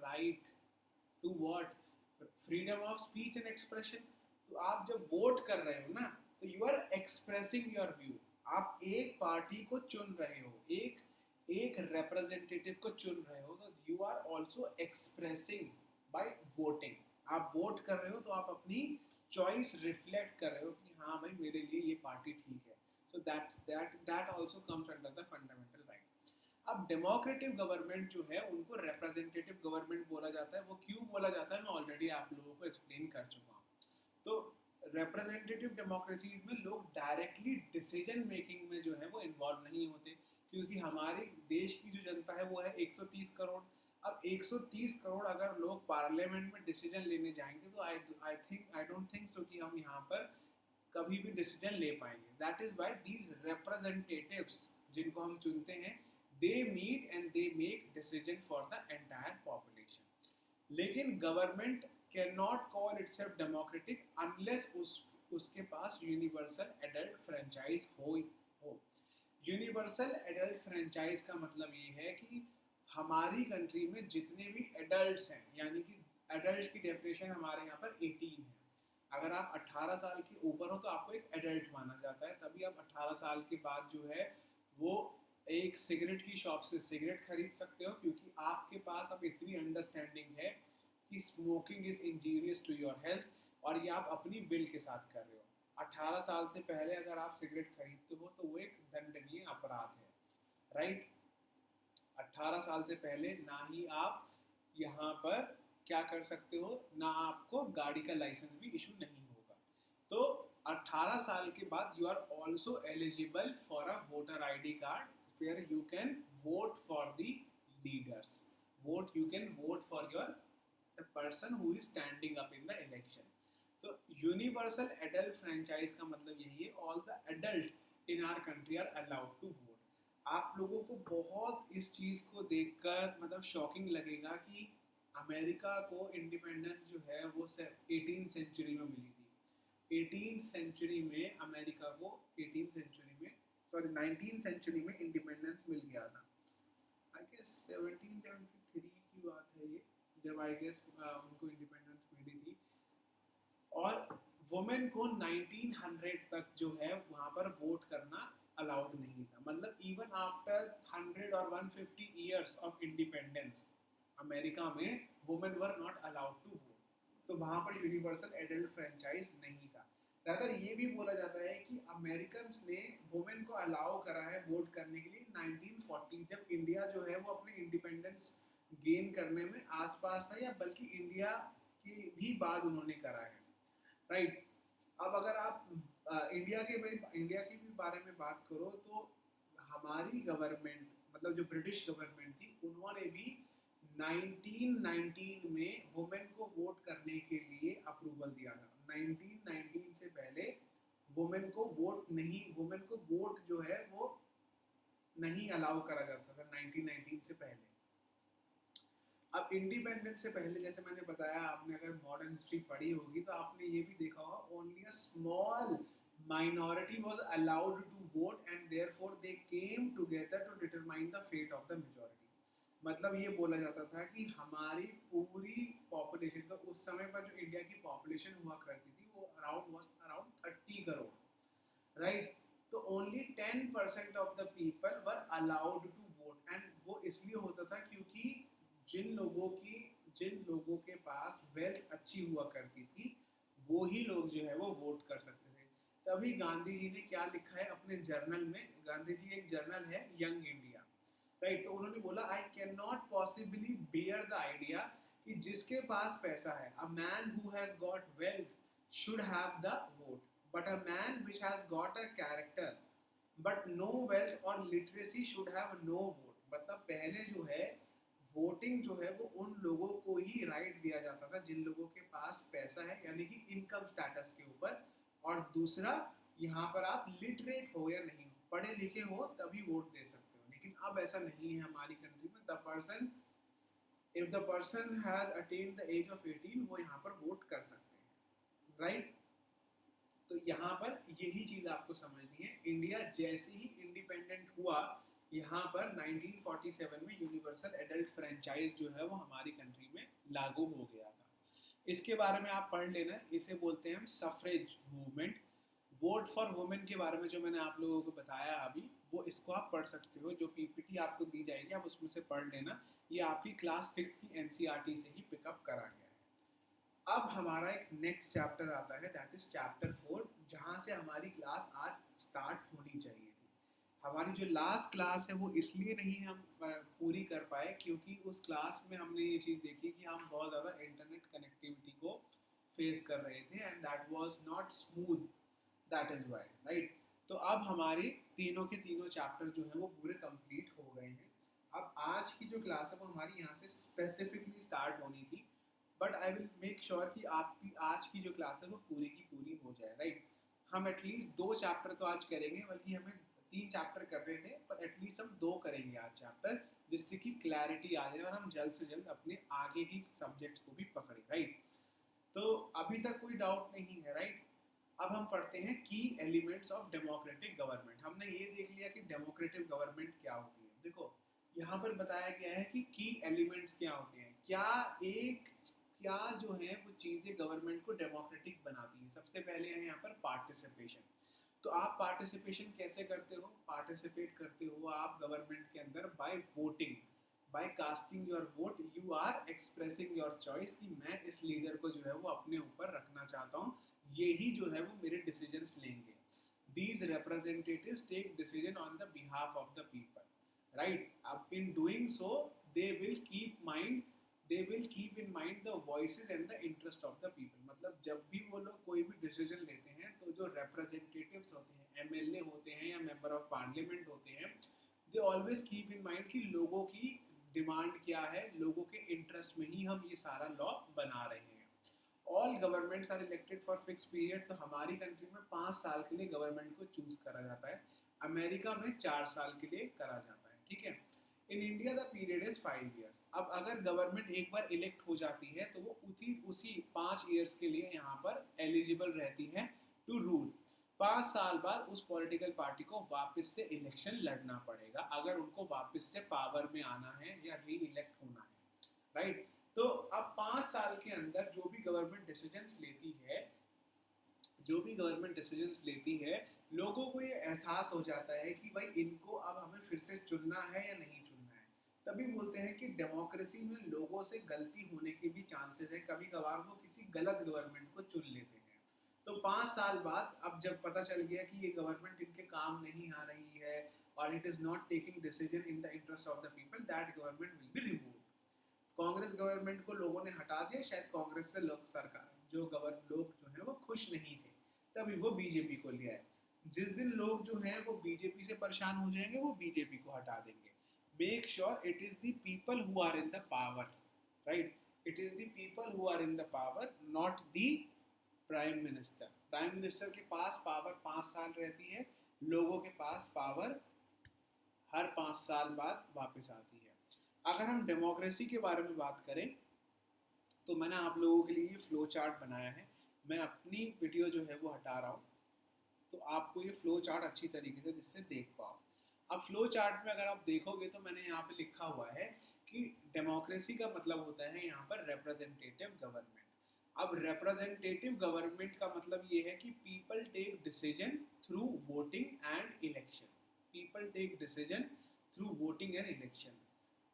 right to what? Freedom of speech and expression. तो आप जब वोट कर रहे हो ना, तो you are expressing your view. आप एक पार्टी को चुन रहे हो, एक रिप्रेजेंटेटिव को चुन रहे हो, तो you are also expressing by voting. आप वोट कर रहे हो तो आप अपनी चॉइस रिफ्लेक्ट कर रहे हो कि हाँ भाई मेरे लिए ये पार्टी ठीक है. So that also comes under the fundamental right. अब डेमोक्रेटिव गवर्नमेंट जो है उनको रिप्रेजेंटेटिव गवर्नमेंट बोला जाता है. वो क्यों बोला जाता है मैं ऑलरेडी आप लोगों को एक्सप्लेन कर चुका हूँ. तो रिप्रेजेंटेटिव डेमोक्रेसीज में लोग डायरेक्टली डिसीजन मेकिंग में जो है वो इन्वॉल्व नहीं होते, क्योंकि हमारे देश की जो जनता है वो है 130 करोड़. अब 130 करोड़ अगर लोग पार्लियामेंट में डिसीजन लेने जाएंगे तो आई डोंट थिंक सो कि हम यहाँ पर कभी भी डिसीजन ले पाएंगे. That is why these representatives जिनको हम चुनते हैं, they meet and they make decision for the entire population. लेकिन government can not call itself democratic unless उसके पास यूनिवर्सल एडल्ट फ्रेंचाइज हो. यूनिवर्सल एडल्ट फ्रेंचाइज का मतलब ये है कि हमारी कंट्री में जितने भी एडल्ट्स हैं, यानी कि एडल्ट की डेफिनेशन हमारे यहाँ पर 18 है. अगर आप 18 साल के ऊपर हो तो आपको एक एडल्ट माना जाता है. तभी आप 18 साल के बाद जो है वो एक सिगरेट की शॉप से सिगरेट खरीद सकते हो, क्योंकि आपके पास अब इतनी अंडरस्टैंडिंग है कि smoking is injurious to your health, और ये आप अपनी विल के साथ कर रहे हो. 18 साल से पहले अगर आप सिगरेट खरीदते हो तो वो एक दंडनीय अपराध है, राइट? 18 साल से पहले ना ही आप यहाँ पर क्या कर सकते हो, ना आपको गाड़ी का लाइसेंस भी इशू नहीं होगा. तो 18 साल के बाद you are also eligible for a voter ID card where you can vote for the leaders. You can vote for the person who is standing up in the election. तो universal adult franchise का मतलब यही है, all the adult in our country are allowed to vote. आप लोगों को बहुत इस चीज़ को देखकर मतलब शॉकिंग लगेगा कि अमेरिका को इंडिपेंडेंस जो है वो 18th सेंचुरी में मिली थी. 18th सेंचुरी में अमेरिका को 19th सेंचुरी में इंडिपेंडेंस मिल गया था. आई गेस 1773 की बात है ये, जब आई गेस उनको इंडिपेंडेंस मिली थी. और वुमेन को 1900 तक जो है वहाँ पर वोट करना अलाउड नहीं था. मतलब इवन आफ्टर 100 और 150 ईयर्स ऑफ इंडिपेंडेंस अमेरिका में women were not allowed to vote. तो वहाँ पर यूनिवर्सल एडल्ट फ्रेंचाइज नहीं था. रादर ये भी बोला जाता है कि अमेरिकन्स ने वुमेन को अलाउ करा है वोट करने के लिए 1940, जब इंडिया जो है वो अपने इंडिपेंडेंस गेन करने में आसपास था, या बल्कि इंडिया के भी बाद उन्होंने करा है, राइट। अब अगर आप इंडिया के भी बारे में बात करो, तो हमारी गवर्नमेंट, मतलब जो ब्रिटिश गवर्नमेंट थी, उन्होंने भी 1919 में वुमेन को वोट करने के लिए अप्रूवल दिया था। 1919 से पहले वुमेन को वोट जो है वो नहीं अलाउ करा जाता था 1919 से पहले। अब इंडिपेंडेंस से पहले, जैसे मैंने बताया, आपने अगर मॉडर्न हिस्ट्री पढ़ी होगी तो आपने ये भी देखा होगा, only a small minority was allowed to vote and therefore they came together to determine the fate of the majority। मतलब ये बोला जाता था कि हमारी पूरी पॉपुलेशन, तो उस समय पर जो इंडिया की पॉपुलेशन हुआ करती थी वो अराउंड 30 करोड़, राइट। तो only 10% of the people were allowed to vote, and वो इसलिए होता था क्योंकि जिन लोगों की जिन लोगों के पास वेल्थ अच्छी हुआ करती थी, वो ही लोग जो है वो वोट कर सकते थे। तभी गांधी जी ने क्या लिखा है अपने जर्नल में, गांधी जी एक जर्नल है यंग इंडिया, राइट। तो उन्होंने बोला, I can not possibly bear the idea कि जिसके पास पैसा है, a man who has got wealth should have the vote, but a man which has got a character but no wealth or literacy should have no vote. मतलब पहले जो है voting जो है वो उन लोगों को ही राइट दिया जाता था जिन लोगों के पास पैसा है, यानी कि इनकम स्टेटस के ऊपर। और दूसरा, यहाँ पर आप लिटरेट हो या नहीं हो, पढ़े लिखे हो तभी वोट दे सकते हो। लेकिन अब ऐसा नहीं है हमारी कंट्री में। The person if the person has attend the age of 18, वो यहाँ पर वोट कर सकते हैं, राइट। तो यहाँ पर यही चीज आपको समझनी है। इंडिया जैसे ही इंडिपेंडेंट हुआ, यहाँ पर 1947 में यूनिवर्सल एडल्ट फ्रेंचाइज जो है वो हमारी कंट्री में लागू हो गया था। इसके बारे में आप पढ़ लेना, इसे बोलते हैं हम suffrage movement. Vote for women के बारे में जो मैंने आप लोगों को बताया अभी, वो इसको आप पढ़ सकते हो, जो पीपीटी आपको दी जाएगी आप उसमें से पढ़ लेना। ये आपकी क्लास 6 की एनसीईआरटी से ही पिकअप करा गया है। अब हमारा एक नेक्स्ट चैप्टर आता है, दैट इज चैप्टर 4, जहाँ से हमारी क्लास आज स्टार्ट होनी चाहिए थी। हमारी जो लास्ट क्लास है वो इसलिए नहीं हम पूरी कर पाए क्योंकि उस क्लास में हमने ये चीज़ देखी कि हम बहुत ज़्यादा इंटरनेट कनेक्टिविटी को फेस कर रहे थे, and that was not smooth, that is why, right. तो अब हमारे तीनों के तीनों चैप्टर जो हैं वो पूरे कंप्लीट हो गए हैं। अब आज की जो क्लास है वो हमारी यहाँ से स्पेसिफिकली स्टार्ट होनी थी, but I will make sure कि आपकी आज की जो क्लास है वो पूरी की पूरी हो जाए, राइट। हम एटलीस्ट 2 चैप्टर तो आज करेंगे, बल्कि हमें 3 चैप्टर कर रहे थे, पर एटलीस्ट हम 2 करेंगे आज चैप्टर, जिससे कि क्लैरिटी आ जाए और हम जल्द से जल्द अपने आगे की सब्जेक्ट्स को भी पकड़े, राइट। तो अभी तक कोई डाउट नहीं है, राइट। अब हम पढ़ते हैं की एलिमेंट्स ऑफ डेमोक्रेटिक गवर्नमेंट। हमने ये देख लिया कि डेमोक्रेटिक गवर्नमेंट क्या होती है। देखो यहाँ पर बताया गया है कि की एलिमेंट्स क्या होते हैं, क्या जो है वो चीज़ें गवर्नमेंट को डेमोक्रेटिक बनाती हैं। सबसे पहले है यहाँ पर पार्टिसिपेशन। तो आप पार्टिसिपेशन कैसे करते हो? पार्टिसिपेट करते हो आप गवर्नमेंट के अंदर by voting, by casting your vote. You are expressing your choice कि मैं इस लीडर को जो है वो अपने ऊपर रखना चाहता हूँ, यही जो है वो मेरे डिसीजंस लेंगे। These representatives take decision on the behalf of the people, right? In doing so, they will keep in mind the voices and the interest of the people। मतलब जब भी वो लोग कोई भी डिसीजन लेते हैं तो जो representatives होते हैं, एमएलए होते हैं या मेंबर ऑफ पार्लियामेंट होते हैं, they always keep in mind कि लोगों की डिमांड क्या है, लोगों के इंटरेस्ट में ही हम ये सारा लॉ बना रहे हैं। All governments are elected for fix period. तो हमारी कंट्री में 5 साल के लिए गवर्नमेंट को चूज करा जाता है, अमेरिका में 4 साल के लिए करा जाता है, ठीक है। In India the period is 5 years. अब अगर गवर्नमेंट एक बार इलेक्ट हो जाती है तो वो उसी 5 ईयर्स के लिए यहाँ पर एलिजिबल रहती है टू रूल। 5 साल बाद उस पॉलिटिकल पार्टी को वापस से इलेक्शन लड़ना पड़ेगा अगर उनको वापस से पावर में आना है या री इलेक्ट होना है, राइट। तो अब 5 साल के अंदर जो भी गवर्नमेंट डिसीजंस लेती है, लोगों को ये एहसास हो जाता है कि भाई इनको अब हमें फिर से चुनना है या नहीं चुनना है। तभी बोलते हैं कि डेमोक्रेसी में लोगों से गलती होने के भी चांसेस है, कभी कभार वो किसी गलत गवर्नमेंट को चुन लेते हैं। तो 5 साल बाद अब जब पता चल गया कि ये गवर्नमेंट इनके काम नहीं आ रही है और it is not taking decision in the interest of the people, that government will be remove. Congress government को लोगों ने हटा दिया, शायद कांग्रेस से लोग सरकार लोग जो है वो खुश नहीं थे, तभी वो बीजेपी को लिया है। जिस दिन लोग जो हैं वो बीजेपी से परेशान हो जाएंगे वो बीजेपी को हटा देंगे। Make sure it is the people who are in the power, right? It is the people who are in the power, not the prime minister. Prime minister के पास पावर 5 साल रहती है, लोगों के पास पावर हर 5 साल बाद वापस आती है। अगर हम डेमोक्रेसी के बारे में बात करें तो मैंने आप लोगों के लिए फ्लो चार्ट बनाया है। मैं अपनी वीडियो जो है वो हटा रहा हूँ, तो आपको ये फ्लो चार्ट अच्छी तरीके से जिससे देख पाओ। अब फ्लो चार्ट में अगर आप देखोगे तो मैंने यहाँ पे लिखा हुआ है कि डेमोक्रेसी का मतलब होता है यहाँ पर रिप्रेजेंटेटिव गवर्नमेंट। अब रिप्रेजेंटेटिव गवर्नमेंट का मतलब ये है कि people take decision through voting and election. People take decision through voting and election.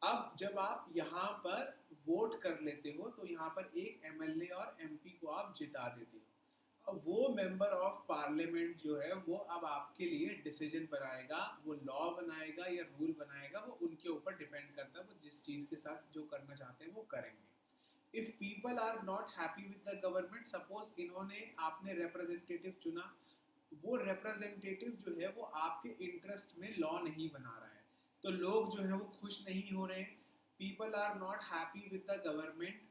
अब जब आप यहाँ पर वोट कर लेते हो तो यहाँ पर एक एमएलए और एमपी को आप जिता देते हो। अब वो मेंबर ऑफ पार्लियामेंट जो है वो अब आपके लिए डिसीजन बनाएगा, वो लॉ बनाएगा या रूल बनाएगा, वो उनके ऊपर डिपेंड करता है, वो जिस चीज़ के साथ जो करना चाहते हैं वो करेंगे। If people are not happy with the government, suppose इन्होंने आपने रिप्रेजेंटेटिव चुना, वो रिप्रेजेंटेटिव जो है वो आपके इंटरेस्ट में लॉ नहीं बना रहा है, तो लोग जो है वो खुश नहीं हो रहे हैं। People are not happy with the government,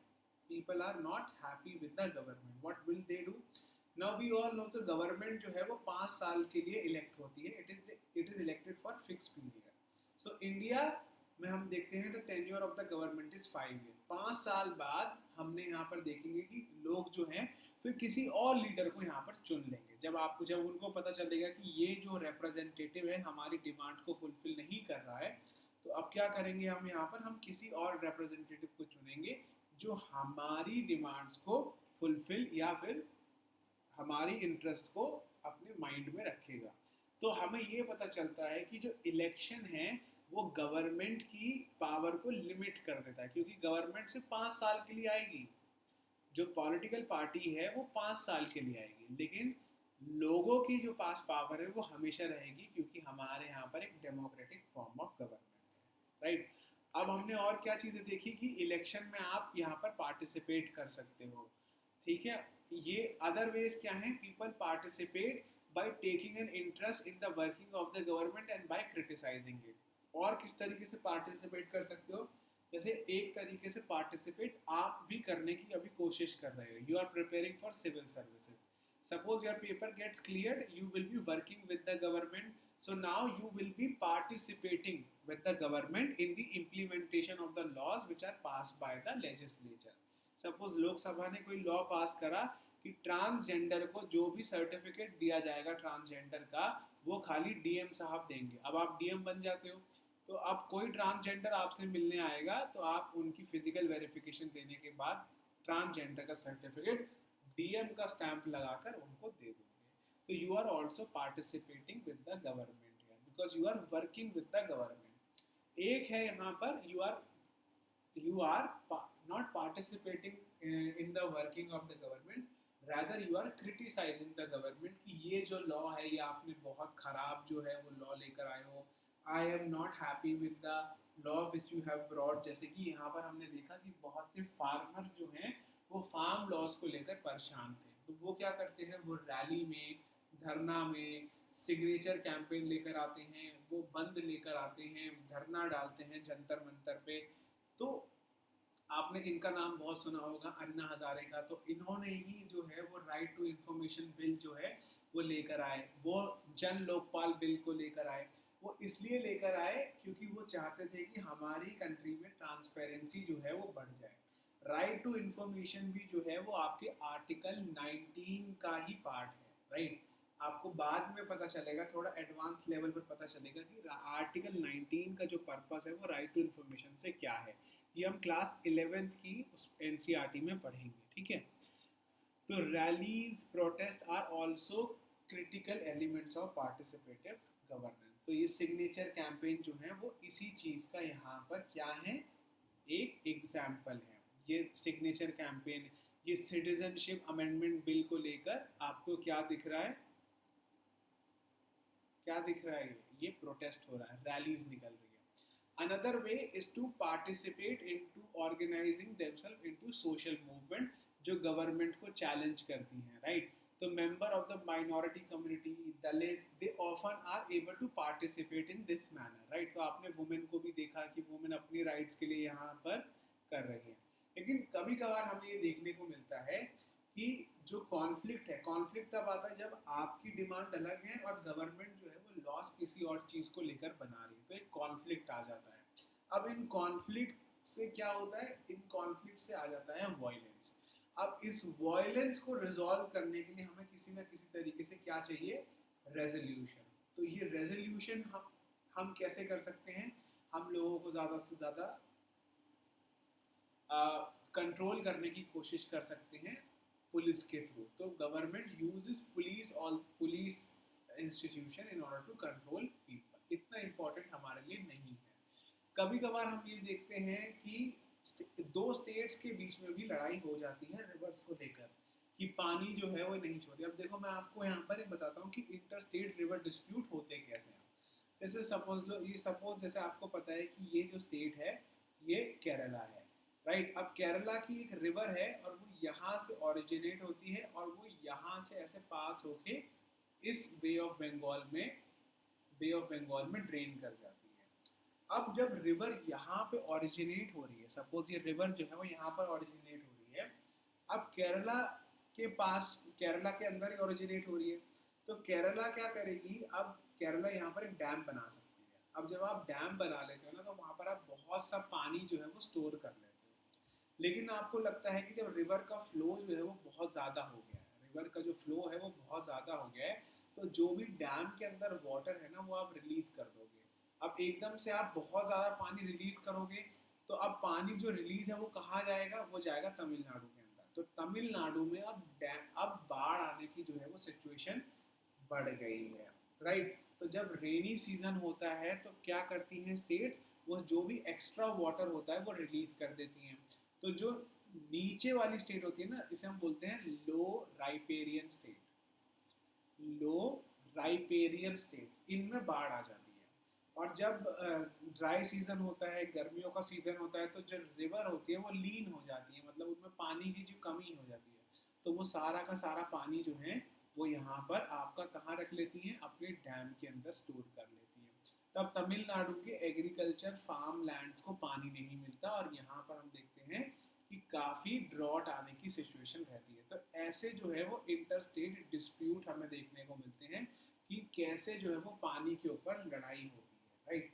people are not happy with the government, what will they do? Now we all know तो गवर्नमेंट जो है वो 5 साल के लिए इलेक्ट होती है, it is elected for fix period. So India में हम देखते हैं तो tenure of the government is 5 year. 5 साल बाद हमने यहाँ पर देखेंगे कि लोग जो हैं फिर किसी और लीडर को यहाँ पर चुन लेंगे। जब उनको पता चलेगा कि ये जो रिप्रेजेंटेटिव है हमारी डिमांड को फुलफिल नहीं कर रहा है, तो अब क्या करेंगे हम यहाँ पर, हम किसी और रिप्रेजेंटेटिव को चुनेंगे जो हमारी डिमांड्स को फुलफिल या फिर हमारी इंटरेस्ट को अपने माइंड में रखेगा। तो हमें ये पता चलता है कि जो इलेक्शन है वो गवर्नमेंट की पावर को लिमिट कर देता है, क्योंकि गवर्नमेंट सिर्फ 5 साल के लिए आएगी, जो पॉलिटिकल पार्टी है वो 5 साल के लिए आएगी, लेकिन लोगों की जो पास पावर है वो हमेशा रहेगी, क्योंकि हमारे यहाँ पर एक डेमोक्रेटिक फॉर्म ऑफ गवर्नमेंट है, राइट? अब हमने और क्या चीज़ें देखी कि इलेक्शन में आप यहाँ पर पार्टिसिपेट कर सकते हो, ठीक है? ये अदर वेज क्या है, people participate by taking an interest in the working of the government and by criticising it. और किस तरीके से पार्टिसिपेट कर सकते हो? जैसे एक तरीके से पार्टिसिपेट आप भी करने की अभी कोशिश कर रहे हो, you are preparing for civil services, suppose your paper gets cleared, you will be working with the government, so now you will be participating with the government in the implementation of the laws which are passed by the legislature। suppose लोक सभा ने कोई law पास करा कि transgender को जो भी certificate दिया जाएगा ट्रांसजेंडर का वो खाली डीएम साहब देंगे। अब आप डीएम बन जाते हो, तो अब कोई ट्रांसजेंडर आपसे मिलने आएगा तो आप उनकी फिजिकल वेरिफिकेशन देने के बाद ट्रांसजेंडर का सर्टिफिकेट डीएम का स्टैंप लगाकर उनको दे दोगे। तो you are also participating with the government because you are working with the government. एक है यहाँ पर you are not participating in the working of the government, rather you are criticizing the government कि ये जो लॉ है ये आपने बहुत खराब जो है वो लॉ लेकर आए हो। I am not happy with the law which you have brought. जैसे कि यहाँ पर हमने देखा कि बहुत से फार्मर्स जो हैं वो फार्म लॉज को लेकर परेशान थे, तो वो क्या करते हैं, वो रैली में, धरना में, सिग्नेचर कैंपेन लेकर आते हैं, वो बंद लेकर आते हैं, धरना डालते हैं जंतर मंतर पे। तो आपने इनका नाम बहुत सुना होगा, अन्ना हजारे का। तो इन्होंने ही जो है वो राइट टू इंफॉर्मेशन बिल जो है वो लेकर आए, वो जन लोकपाल बिल को लेकर आए। वो इसलिए लेकर आए क्योंकि वो चाहते थे कि हमारी कंट्री में ट्रांसपेरेंसी जो है वो बढ़ जाए। राइट टू इंफॉर्मेशन भी जो है वो आपके आर्टिकल 19 का ही पार्ट है, राइट? आपको बाद में पता चलेगा, थोड़ा एडवांस लेवल पर पता चलेगा कि आर्टिकल 19 का जो पर्पस है वो राइट टू इंफॉर्मेशन से क्या है। ये हम क्लास 11th की उस एनसीईआरटी में पढ़ेंगे, ठीक है? तो rallies protest are also critical elements of participative governance. तो ये सिग्नेचर कैंपेन जो है वो इसी चीज़ का यहाँ पर क्या है, एक एग्जाम्पल है। ये सिग्नेचर कैंपेन ये सिटीजनशिप अमेंडमेंट बिल को लेकर आपको क्या दिख रहा है, क्या दिख रहा है, ये प्रोटेस्ट हो रहा है, रैलीज निकल रही है। Another way is to participate into organising themselves into social movement जो गवर्नमेंट को चैलेंज करती हैं, राइट। तो member of the minority community, Dalit, they often are able to participate in this manner, right. तो आपने वुमेन को भी देखा कि वुमेन अपनी राइट्स के लिए यहाँ पर कर रही है। लेकिन कभी कभार हमें ये देखने को मिलता है कि जो कॉन्फ्लिक्ट है, कॉन्फ्लिक्ट तब आता है जब आपकी डिमांड अलग है और गवर्नमेंट जो है वो लॉस किसी और चीज़ को लेकर बना रही है, तो एक कॉन्फ्लिक्ट आ जाता है। अब इन कॉन्फ्लिक्ट से क्या होता है, इन कॉन्फ्लिक्ट से आ जाता है वायलेंस। अब इस वायलेंस को रिजॉल्व करने के लिए हमें किसी ना किसी तरीके से क्या चाहिए, रेजोल्यूशन। तो ये रेजोल्यूशन हम कैसे कर सकते हैं, हम लोगों को ज़्यादा से ज़्यादा कंट्रोल करने की कोशिश कर सकते हैं पुलिस के थ्रू। तो government uses police institution in order to control people. इतना इम्पोर्टेंट हमारे लिए नहीं है। कभी कभार हम ये देखते हैं कि दो स्टेट्स के बीच में भी लड़ाई हो जाती है रिवर्स को लेकर कि पानी जो है वो नहीं छोड़ती। अब देखो मैं आपको यहाँ पर एक बताता हूँ कि इंटर स्टेट रिवर डिस्प्यूट होते कैसे हैं। जैसे सपोज लो, ये सपोज जैसे आपको पता है कि ये जो स्टेट है ये केरला है, राइट। अब केरला की एक रिवर है और वो यहाँ से ओरिजिनेट होती है और वो यहाँ से ऐसे पास होके इस बे ऑफ बंगाल में ड्रेन कर जाती है। अब जब रिवर यहाँ पे ओरिजिनेट हो रही है, सपोज ये रिवर जो है वो यहाँ पर ओरिजिनेट हो रही है, अब केरला के पास, केरला के अंदर ही ओरिजिनेट हो रही है, तो केरला क्या करेगी, अब केरला यहाँ पर एक डैम बना सकती है। अब जब आप डैम बना लेते हो ना, तो वहाँ पर आप बहुत सा पानी जो है वो स्टोर कर लेते हो। लेकिन आपको लगता है कि जब रिवर का फ्लो जो है वो बहुत ज़्यादा हो गया है, रिवर का जो फ्लो है वो बहुत ज़्यादा हो गया है, तो जो भी डैम के अंदर वाटर है ना वो आप रिलीज कर दोगे। अब एकदम से आप बहुत ज़्यादा पानी रिलीज करोगे, तो अब पानी जो रिलीज है वो कहाँ जाएगा, वो जाएगा तमिलनाडु के अंदर। तो तमिलनाडु में अब बाढ़ आने की जो है वो सिचुएशन बढ़ गई है, राइट। तो जब रेनी सीजन होता है तो क्या करती हैं स्टेट्स, वो जो भी एक्स्ट्रा वाटर होता है वो रिलीज कर देती हैं। तो जो नीचे वाली स्टेट होती है ना, इसे हम बोलते हैं लो राइपेरियन स्टेट, लो राइपेरियन स्टेट, इनमें बाढ़ आ जाती है। और जब ड्राई सीजन होता है, गर्मियों का सीजन होता है, तो जो रिवर होती है वो लीन हो जाती है, मतलब उनमें पानी की जो कमी हो जाती है, तो वो सारा का सारा पानी जो है वो यहाँ पर आपका कहाँ रख लेती हैं, अपने डैम के अंदर स्टोर कर लेती हैं। तब तमिलनाडु के एग्रीकल्चर फार्म लैंड्स को पानी नहीं मिलता और यहाँ पर हम देखते हैं कि काफ़ी ड्रॉट आने की सिचुएशन रहती है। तो ऐसे जो है वो इंटर स्टेट डिस्प्यूट हमें देखने को मिलते हैं कि कैसे जो है वो पानी के ऊपर लड़ाई होती है, राइट।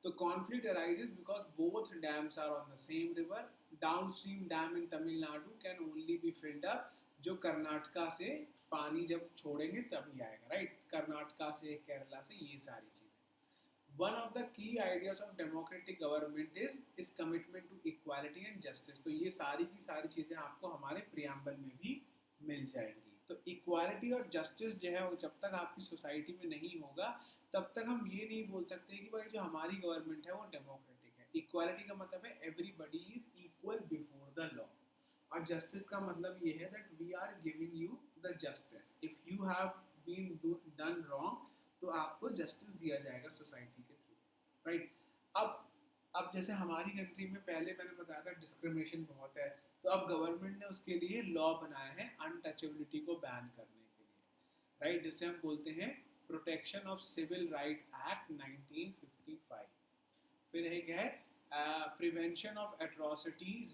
तो conflict arises because both dams are on the same river. Downstream dam in Tamil Nadu can only be filled up जो कर्नाटका से पानी जब छोड़ेंगे तभी आएगा, राइट। कर्नाटका से, केरला से, ये सारी चीजें। One of the key ideas of democratic government is commitment to equality and justice. तो ये सारी की सारी चीजें आपको हमारे प्रियम्बल में भी मिल जाएंगी। तो इक्वालिटी और जस्टिस जो है वो जब तक आपकी सोसाइटी में नहीं होगा तब तक हम ये नहीं बोल सकते कि भाई जो हमारी गवर्नमेंट है वो डेमोक्रेटिक है। इक्वालिटी का मतलब है everybody is equal before the law, और जस्टिस का मतलब ये है that we are giving you the justice. If you have been done wrong तो आपको जस्टिस दिया जाएगा सोसाइटी के थ्रू, राइट। अब अब जैसे हमारी कंट्री में पहले मैंने बताया था डिस्क्रिमिनेशन बहुत है, तो अब गवर्नमेंट ने उसके लिए लॉ बनाया है अनटचेबिलिटी को बैन करने के लिए, राइट, जिसे हम बोलते हैं protection of civil right act 1955। फिर एक है prevention of atrocities,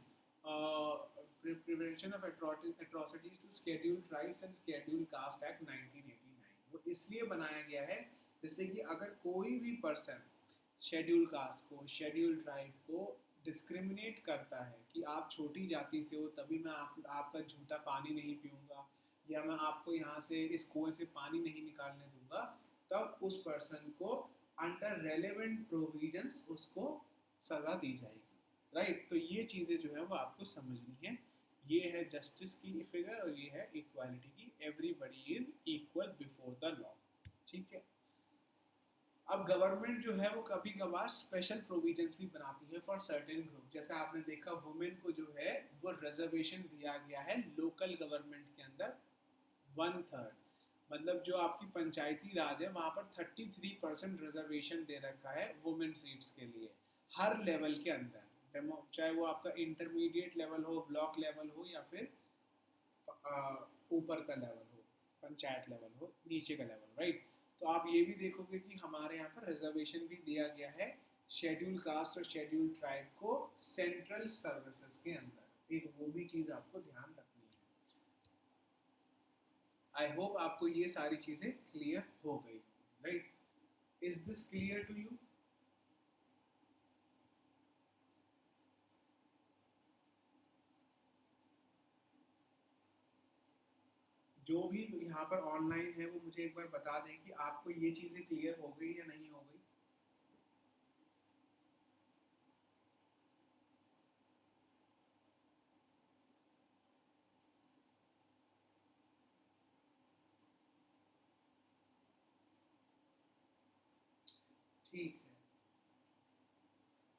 prevention of atrocities to scheduled tribes and scheduled caste act 1989। वो इसलिए बनाया गया है जिससे कि अगर कोई भी पर्सन शेड्यूल कास्ट को, शेड्यूल ट्राइब को डिस्क्रिमिनेट करता है कि आप छोटी जाति से हो तभी मैं आपका झूठा पानी नहीं पीऊँगा, या मैं आपको यहाँ से इस कुएं से पानी नहीं निकालने दूंगा, तब उस पर्सन को अंडर रेलेवेंट प्रोविजंस उसको सज़ा दी जाएगी, राइट। तो ये चीज़ें जो है वो आपको समझनी है। ये है जस्टिस की फिगर और ये है इक्वालिटी की, everybody is equal before the law, ठीक है। अब गवर्नमेंट जो है वो कभी कभार स्पेशल प्रोविजंस भी बनाती है फॉर सर्टेन ग्रुप। जैसे आपने देखा वुमेन को जो है वो रिजर्वेशन दिया गया है लोकल गवर्नमेंट के अंदर 1/3। मतलब जो आपकी पंचायती राज है वहाँ पर 33% रिजर्वेशन दे रखा है वुमेन सीट्स के लिए हर लेवल के अंदर। चाहे वो आपका इंटरमीडिएट लेवल हो, ब्लॉक लेवल हो, या फिर ऊपर का लेवल हो, पंचायत लेवल हो, नीचे का लेवल, राइट। तो आप ये भी देखोगे कि हमारे यहाँ पर रिजर्वेशन भी दिया गया है शेड्यूल कास्ट और शेड्यूल ट्राइब को सेंट्रल सर्विसेज के अंदर। एक वो भी चीज़ आपको ध्यान रखनी है। आई होप आपको ये सारी चीज़ें क्लियर हो गई, right. Is this clear to you? जो भी यहाँ पर ऑनलाइन है वो मुझे एक बार बता दें कि आपको ये चीज़ें क्लियर हो गई या नहीं हो गई। ठीक है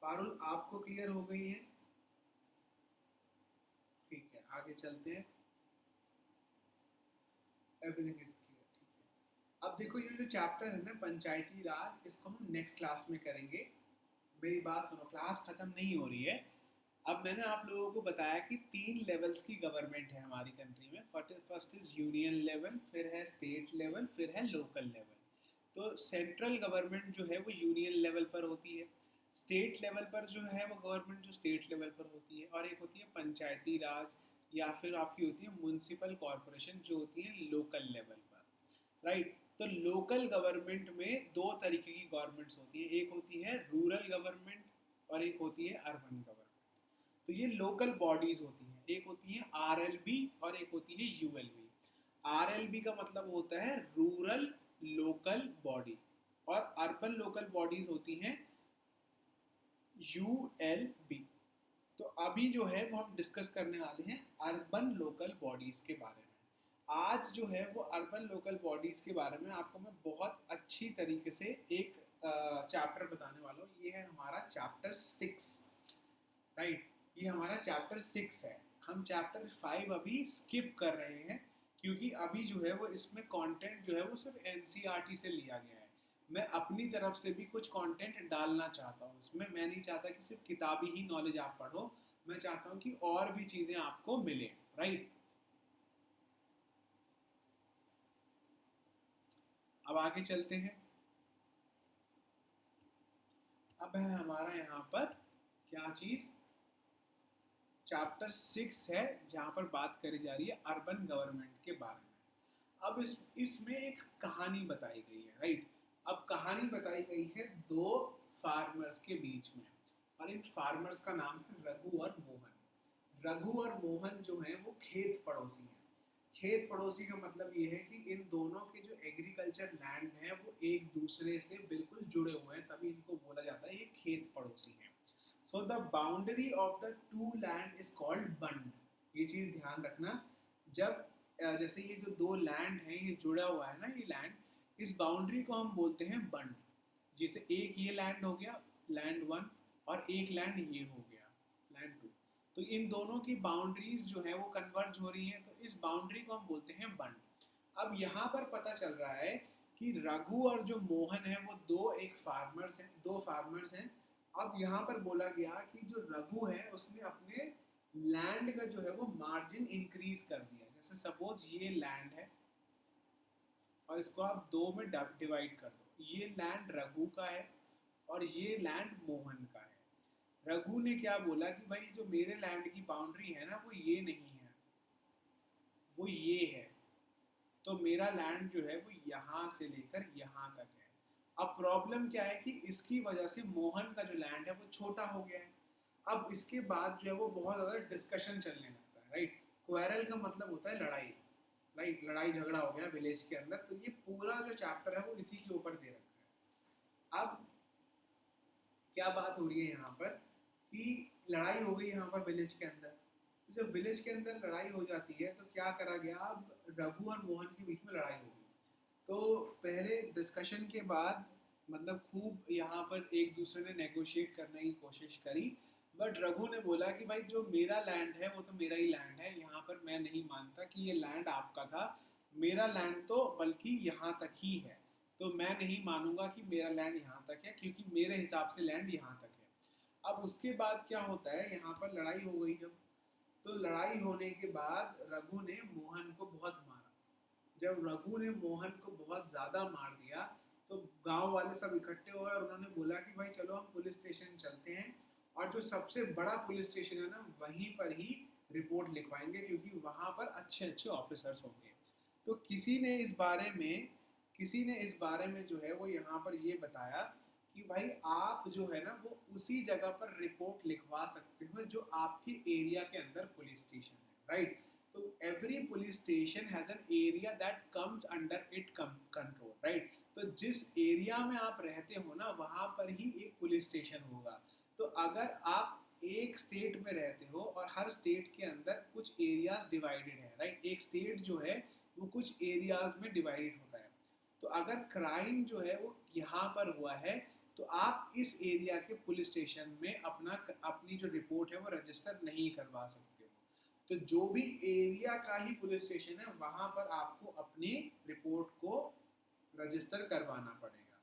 पारुल, आपको क्लियर हो गई है? ठीक है आगे चलते हैं। एवरीथिंग इज क्लियर, ठीक है। अब देखो ये जो चैप्टर है ना पंचायती राज, इसको हम नेक्स्ट क्लास में करेंगे। मेरी बात सुनो, क्लास खत्म नहीं हो रही है। अब मैंने आप लोगों को बताया कि 3 लेवल्स की गवर्नमेंट है हमारी कंट्री में। फर्स्ट इज यूनियन लेवल, फिर है स्टेट लेवल, फिर है लोकल लेवल। तो सेंट्रल गवर्नमेंट जो है वो यूनियन लेवल पर होती है। स्टेट लेवल पर जो है वो गवर्नमेंट जो स्टेट लेवल पर होती है, और एक होती है पंचायती राज, या फिर आपकी होती है म्यूनसिपल कॉरपोरेशन जो होती है लोकल लेवल पर, राइट। तो लोकल गवर्नमेंट में दो तरीके की गवर्नमेंट्स होती है, एक होती है रूरल गवर्नमेंट और एक होती है अर्बन गवर्नमेंट। तो ये लोकल बॉडीज होती हैं, एक होती है आरएलबी और एक होती है यूएलबी। आरएलबी का मतलब होता है रूरल लोकल बॉडी, और अर्बन लोकल बॉडीज होती हैं यूएलबी। तो अभी जो है वो हम डिस्कस करने वाले हैं अर्बन लोकल बॉडीज के बारे में। आज जो है वो अर्बन लोकल बॉडीज के बारे में आपको मैं बहुत अच्छी तरीके से एक चैप्टर बताने वाला हूँ। ये है हमारा चैप्टर 6, राइट। ये हमारा चैप्टर 6 है। हम चैप्टर 5 अभी स्किप कर रहे हैं क्योंकि अभी जो है वो इसमें कंटेंट जो है वो सिर्फ एनसीईआरटी से लिया गया है। मैं अपनी तरफ से भी कुछ कंटेंट डालना चाहता हूँ इसमें। मैं नहीं चाहता कि सिर्फ किताबी ही नॉलेज आप पढ़ो, मैं चाहता हूँ कि और भी चीज़ें आपको मिले, राइट। अब आगे चलते हैं। अब है हमारा यहाँ पर क्या चीज़, चैप्टर 6 है जहाँ पर बात करी जा रही है अर्बन गवर्नमेंट के बारे में। अब इसमें एक कहानी बताई गई है, राइट। अब कहानी बताई गई है दो फार्मर्स के बीच में, और इन फार्मर्स का नाम है रघु और मोहन। रघु और मोहन जो हैं वो खेत पड़ोसी हैं। खेत पड़ोसी का मतलब ये है कि इन दोनों के जो एग्रीकल्चर लैंड है वो एक दूसरे से बिल्कुल जुड़े हुए हैं, तभी इनको बोला जाता है ये खेत पड़ोसी हैं। So the boundary of the two land is called bund. ये चीज ध्यान रखना। जब जैसे ये जो दो लैंड है ये जुड़ा हुआ है ना, ये लैंड, इस बाउंड्री को हम बोलते हैं बंड। जैसे एक ये लैंड हो गया, लैंड 1, और एक लैंड ये हो गया, लैंड 2। तो इन दोनों की बाउंड्रीज जो है वो कन्वर्ज हो रही है, तो इस बाउंड्री को हम बोलते हैं बंड। अब यहाँ पर पता चल रहा है कि रघु और जो मोहन है वो दो फार्मर्स हैं। अब यहाँ पर बोला गया कि जो रघु है उसने अपने लैंड का जो है वो मार्जिन इंक्रीज कर दिया। जैसे सपोज ये लैंड है और इसको आप दो में डिवाइड कर दो, ये लैंड रघु का है और ये लैंड मोहन का है। रघु ने क्या बोला कि भाई जो मेरे लैंड की बाउंड्री है ना वो ये नहीं है, वो ये है। तो मेरा लैंड जो है वो यहाँ से लेकर यहाँ तक है। अब प्रॉब्लम क्या है कि इसकी वजह से मोहन का जो लैंड है वो छोटा हो गया है। अब इसके बाद जो है वो बहुत ज़्यादा डिस्कशन चलने लगता है, राइट। क्वेरल का मतलब होता है लड़ाई, राइट। लड़ाई झगड़ा हो गया विलेज के अंदर। तो ये पूरा जो चैप्टर है वो इसी के ऊपर दे रखा है। अब क्या बात हो रही है यहाँ पर कि लड़ाई हो गई यहाँ पर विलेज के अंदर। तो जब विलेज के अंदर लड़ाई हो जाती है तो क्या करा गया, अब रघु और मोहन के बीच में लड़ाई हो गई। तो पहले डिस्कशन के बाद मतलब खूब यहाँ पर एक दूसरे ने नेगोशिएट करने की कोशिश करी, बट रघु ने बोला कि भाई जो मेरा लैंड है वो तो मेरा ही लैंड है, यहाँ पर मैं नहीं मानता कि ये लैंड आपका था। मेरा लैंड तो बल्कि यहाँ तक ही है, तो मैं नहीं मानूंगा कि मेरा लैंड यहाँ तक है, क्योंकि मेरे हिसाब से लैंड यहाँ तक है। अब उसके बाद क्या होता है, यहाँ पर लड़ाई हो गई जब, तो लड़ाई होने के बाद रघु ने मोहन को बहुत मारा। जब रघु ने मोहन को बहुत ज्यादा मार दिया, तो गांव वाले सब इकट्ठे हुए और उन्होंने बोला कि भाई चलो हम पुलिस स्टेशन चलते हैं, और जो सबसे बड़ा पुलिस स्टेशन है ना वहीं पर ही रिपोर्ट लिखवाएंगे, क्योंकि वहां पर अच्छे अच्छे ऑफिसर्स होंगे। तो किसी ने इस बारे में जो है वो यहाँ पर ये बताया कि भाई आप जो है ना वो उसी जगह पर रिपोर्ट लिखवा सकते हो जो आपके एरिया के अंदर पुलिस स्टेशन है, राइट। तो every police station has an area that comes under it control, right. तो जिस एरिया में आप रहते हो ना वहां पर ही एक पुलिस स्टेशन होगा। तो अगर आप एक स्टेट में रहते हो और हर स्टेट के अंदर कुछ एरियाज डिवाइडेड है, राइट, एक स्टेट जो है वो कुछ एरियाज में डिवाइडेड होता है। तो अगर क्राइम जो है वो यहाँ पर हुआ है, तो आप इस एरिया के पुलिस स्टेशन में अपनी जो रिपोर्ट है वो रजिस्टर नहीं करवा सकते हो। तो जो भी एरिया का ही पुलिस स्टेशन है वहां पर आपको अपनी रिपोर्ट को रजिस्टर करवाना पड़ेगा।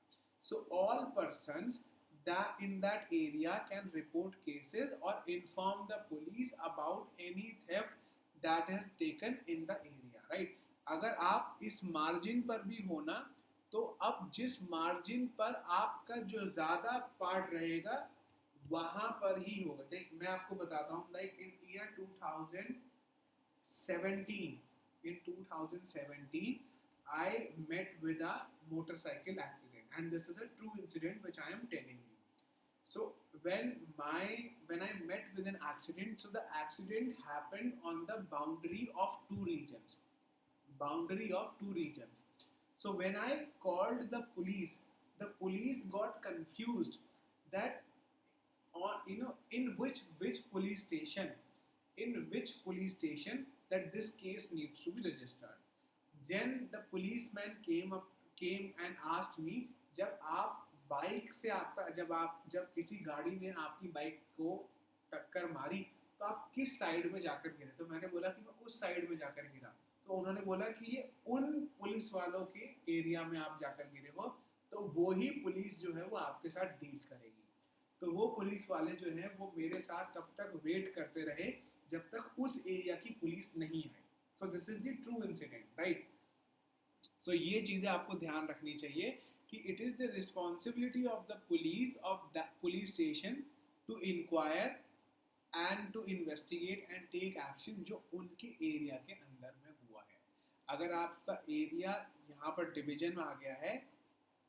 So all persons that in that area can report cases or inform the police about any theft that has taken in the area, right। अगर आप इस मार्जिन पर भी होना, तो अब जिस मार्जिन पर आपका जो ज्यादा पार्ट रहेगा वहां पर ही होगा। जैसे मैं आपको बताता हूँ, like in year 2017, in 2017 I met with a motorcycle accident, and this is a true incident which I am telling you. So when I met with an accident, so the accident happened on the boundary of two regions. So when I called the police got confused that on, in which police station that this case needs to be registered. Then the policeman came and asked me, जब आप bike से आपका जब किसी गाड़ी ने आपकी bike को टक्कर मारी, तो आप किस साइड में जाकर गिरे। तो मैंने बोला कि मैं उस साइड में जाकर गिरा। तो उन्होंने बोला कि ये उन पुलिस वालों के एरिया में आप जाकर गिरे हो, तो वो ही पुलिस जो है वो आपके साथ डील करेगी। तो वो पुलिस वाले जो हैं वो मेरे साथ तब तक वेट करते रहे जब तक उस एरिया की पुलिस नहीं आई। So this is the true incident, right. सो ये चीज़ें आपको ध्यान रखनी चाहिए कि it is the responsibility of the police station to inquire and to investigate and take action जो उनके एरिया के अंदर में हुआ है। अगर आपका एरिया यहाँ पर डिवीजन में आ गया है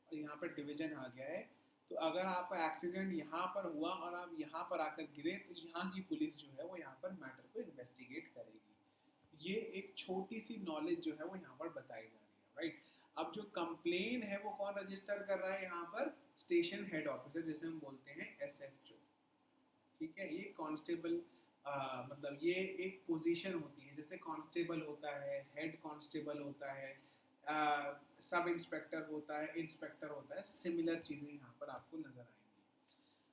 और यहाँ पर डिवीजन आ गया है, तो अगर आपका एक्सीडेंट यहाँ पर हुआ और आप यहाँ पर आकर गिरे, तो यहाँ की पुलिस जो है वो यहाँ पर मैटर को इन्वेस्टिगेट करेगी। ये एक छोटी सी नॉलेज जो है वो यहाँ पर बताई जा रही है, राइट। अब जो कंप्लेन है वो कौन रजिस्टर कर रहा है, यहाँ पर स्टेशन हेड ऑफिसर, जिसे हम बोलते हैं SHO, ठीक है। ये कांस्टेबल मतलब ये एक पोजीशन होती है, जैसे कांस्टेबल होता है, हेड कांस्टेबल होता है, सब इंस्पेक्टर होता है, इंस्पेक्टर होता है, सिमिलर चीज़ें यहाँ पर आपको नजर आएंगी,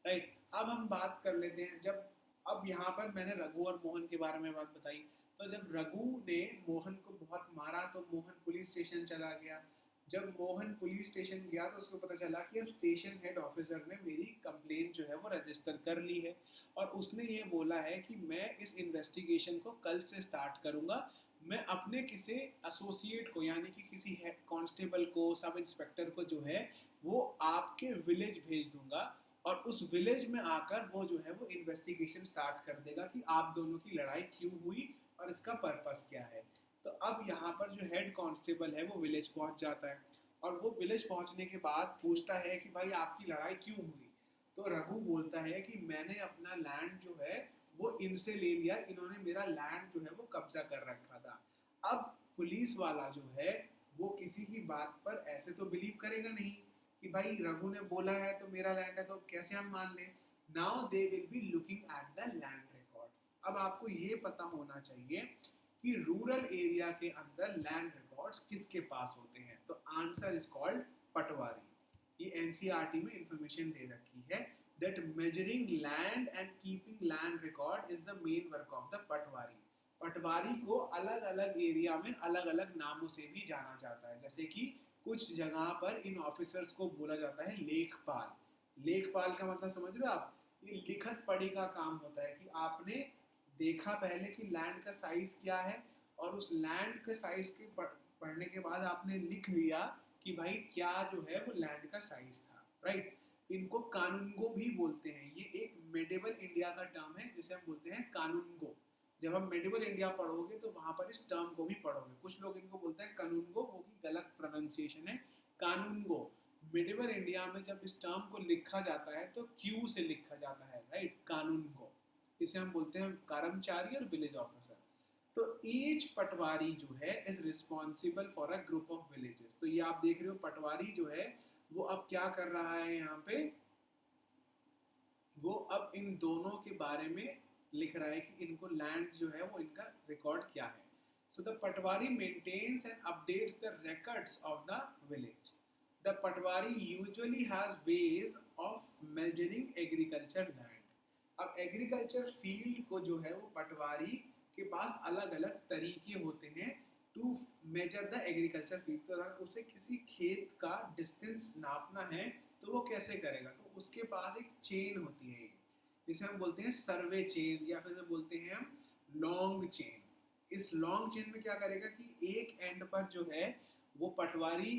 राइट। अब हम बात कर लेते हैं, जब अब यहाँ पर मैंने रघु और मोहन के बारे में बात बताई, तो जब रघु ने मोहन को बहुत मारा तो मोहन पुलिस स्टेशन चला गया। जब मोहन पुलिस स्टेशन गया तो उसको पता चला कि अब स्टेशन हेड ऑफिसर ने मेरी कंप्लेन जो है वो रजिस्टर कर ली है, और उसने ये बोला है कि मैं इस इन्वेस्टिगेशन को कल से स्टार्ट करूंगा। मैं अपने किसी एसोसिएट को, यानी कि किसी हेड कांस्टेबल को, सब इंस्पेक्टर को जो है वो आपके विलेज भेज दूंगा, और उस विलेज में आकर वो जो है वो इन्वेस्टिगेशन स्टार्ट कर देगा कि आप दोनों की लड़ाई क्यों हुई और इसका पर्पस क्या है। तो अब यहाँ पर जो हेड कांस्टेबल है वो विलेज पहुंच जाता है, और वो विलेज पहुंचने के बाद पूछता है कि भाई आपकी लड़ाई क्यों हुई। तो रघु बोलता है कि मैंने अपना लैंड जो है वो इनसे ले लिया, इन्होंने मेरा लैंड जो है वो कब्जा कर रखा था। अब पुलिस वाला जो है वो किसी की बात पर ऐसे तो बिलीव करेगा नहीं कि भाई रघु ने बोला है तो मेरा लैंड है, तो कैसे हम मान लें। Now they will be looking at the land records. अब आपको ये पता होना चाहिए कि रूरल एरिया के अंदर लैंड रिकॉर्ड्स किसके पास होते हैं, तो आंसर इज कॉल्ड पटवारी। ये एनसीईआरटी में इंफॉर्मेशन दे रखी है that measuring land and keeping land record is the main work of the पटवारी। पटवारी को अलग अलग एरिया में अलग अलग नामों से भी जाना जाता है, जैसे कि कुछ जगह पर इन ऑफिसर्स को बोला जाता है लेखपाल। लेखपाल का मतलब समझ रहे हो आप, ये लिखत पढ़ी का काम होता है कि आपने देखा पहले कि लैंड का साइज क्या है, और उस लैंड के साइज के पढ़ने के बाद आपने लिख लिया कि भाई क्या जो है वो लैंड का साइज था, राइट। इनको कानूनगो भी बोलते हैं। ये एक मेडिवल इंडिया का टर्म है जिसे हम बोलते हैं कानूनगो। जब हम मेडिवल इंडिया पढ़ोगे तो वहां पर इस टर्म को भी पढ़ोगे। कुछ लोग इनको बोलते हैं कानूनगो, वो की गलत प्रोनाउंसिएशन है, कानूनगो। मेडिवल इंडिया में जब इस टर्म को लिखा जाता है तो क्यू से लिखा जाता है, राइट, कानूनगो। इसे हम बोलते हैं कर्मचारी और विलेज ऑफिसर। तो ईच पटवारी जो है is responsible for a group of villages. तो ये आप देख रहे हो पटवारी जो है वो अब क्या कर रहा है यहाँ पे, वो अब इन दोनों के बारे में लिख रहा है कि इनको लैंड जो है वो इनका रिकॉर्ड क्या है। So the patwari maintains and updates the records of the village. The patwari usually has ways of measuring agriculture land. अब एग्रीकल्चर फील्ड को जो है वो पटवारी के पास अलग अलग तरीके होते हैं to measure the agriculture field. तो अगर उसे किसी खेत का डिस्टेंस नापना है तो वो कैसे करेगा, तो उसके पास एक चेन होती है जिसे हम बोलते हैं सर्वे चेन, या फिर बोलते हैं हम लॉन्ग चेन। इस लॉन्ग चेन में क्या करेगा कि एक एंड पर जो है वो पटवारी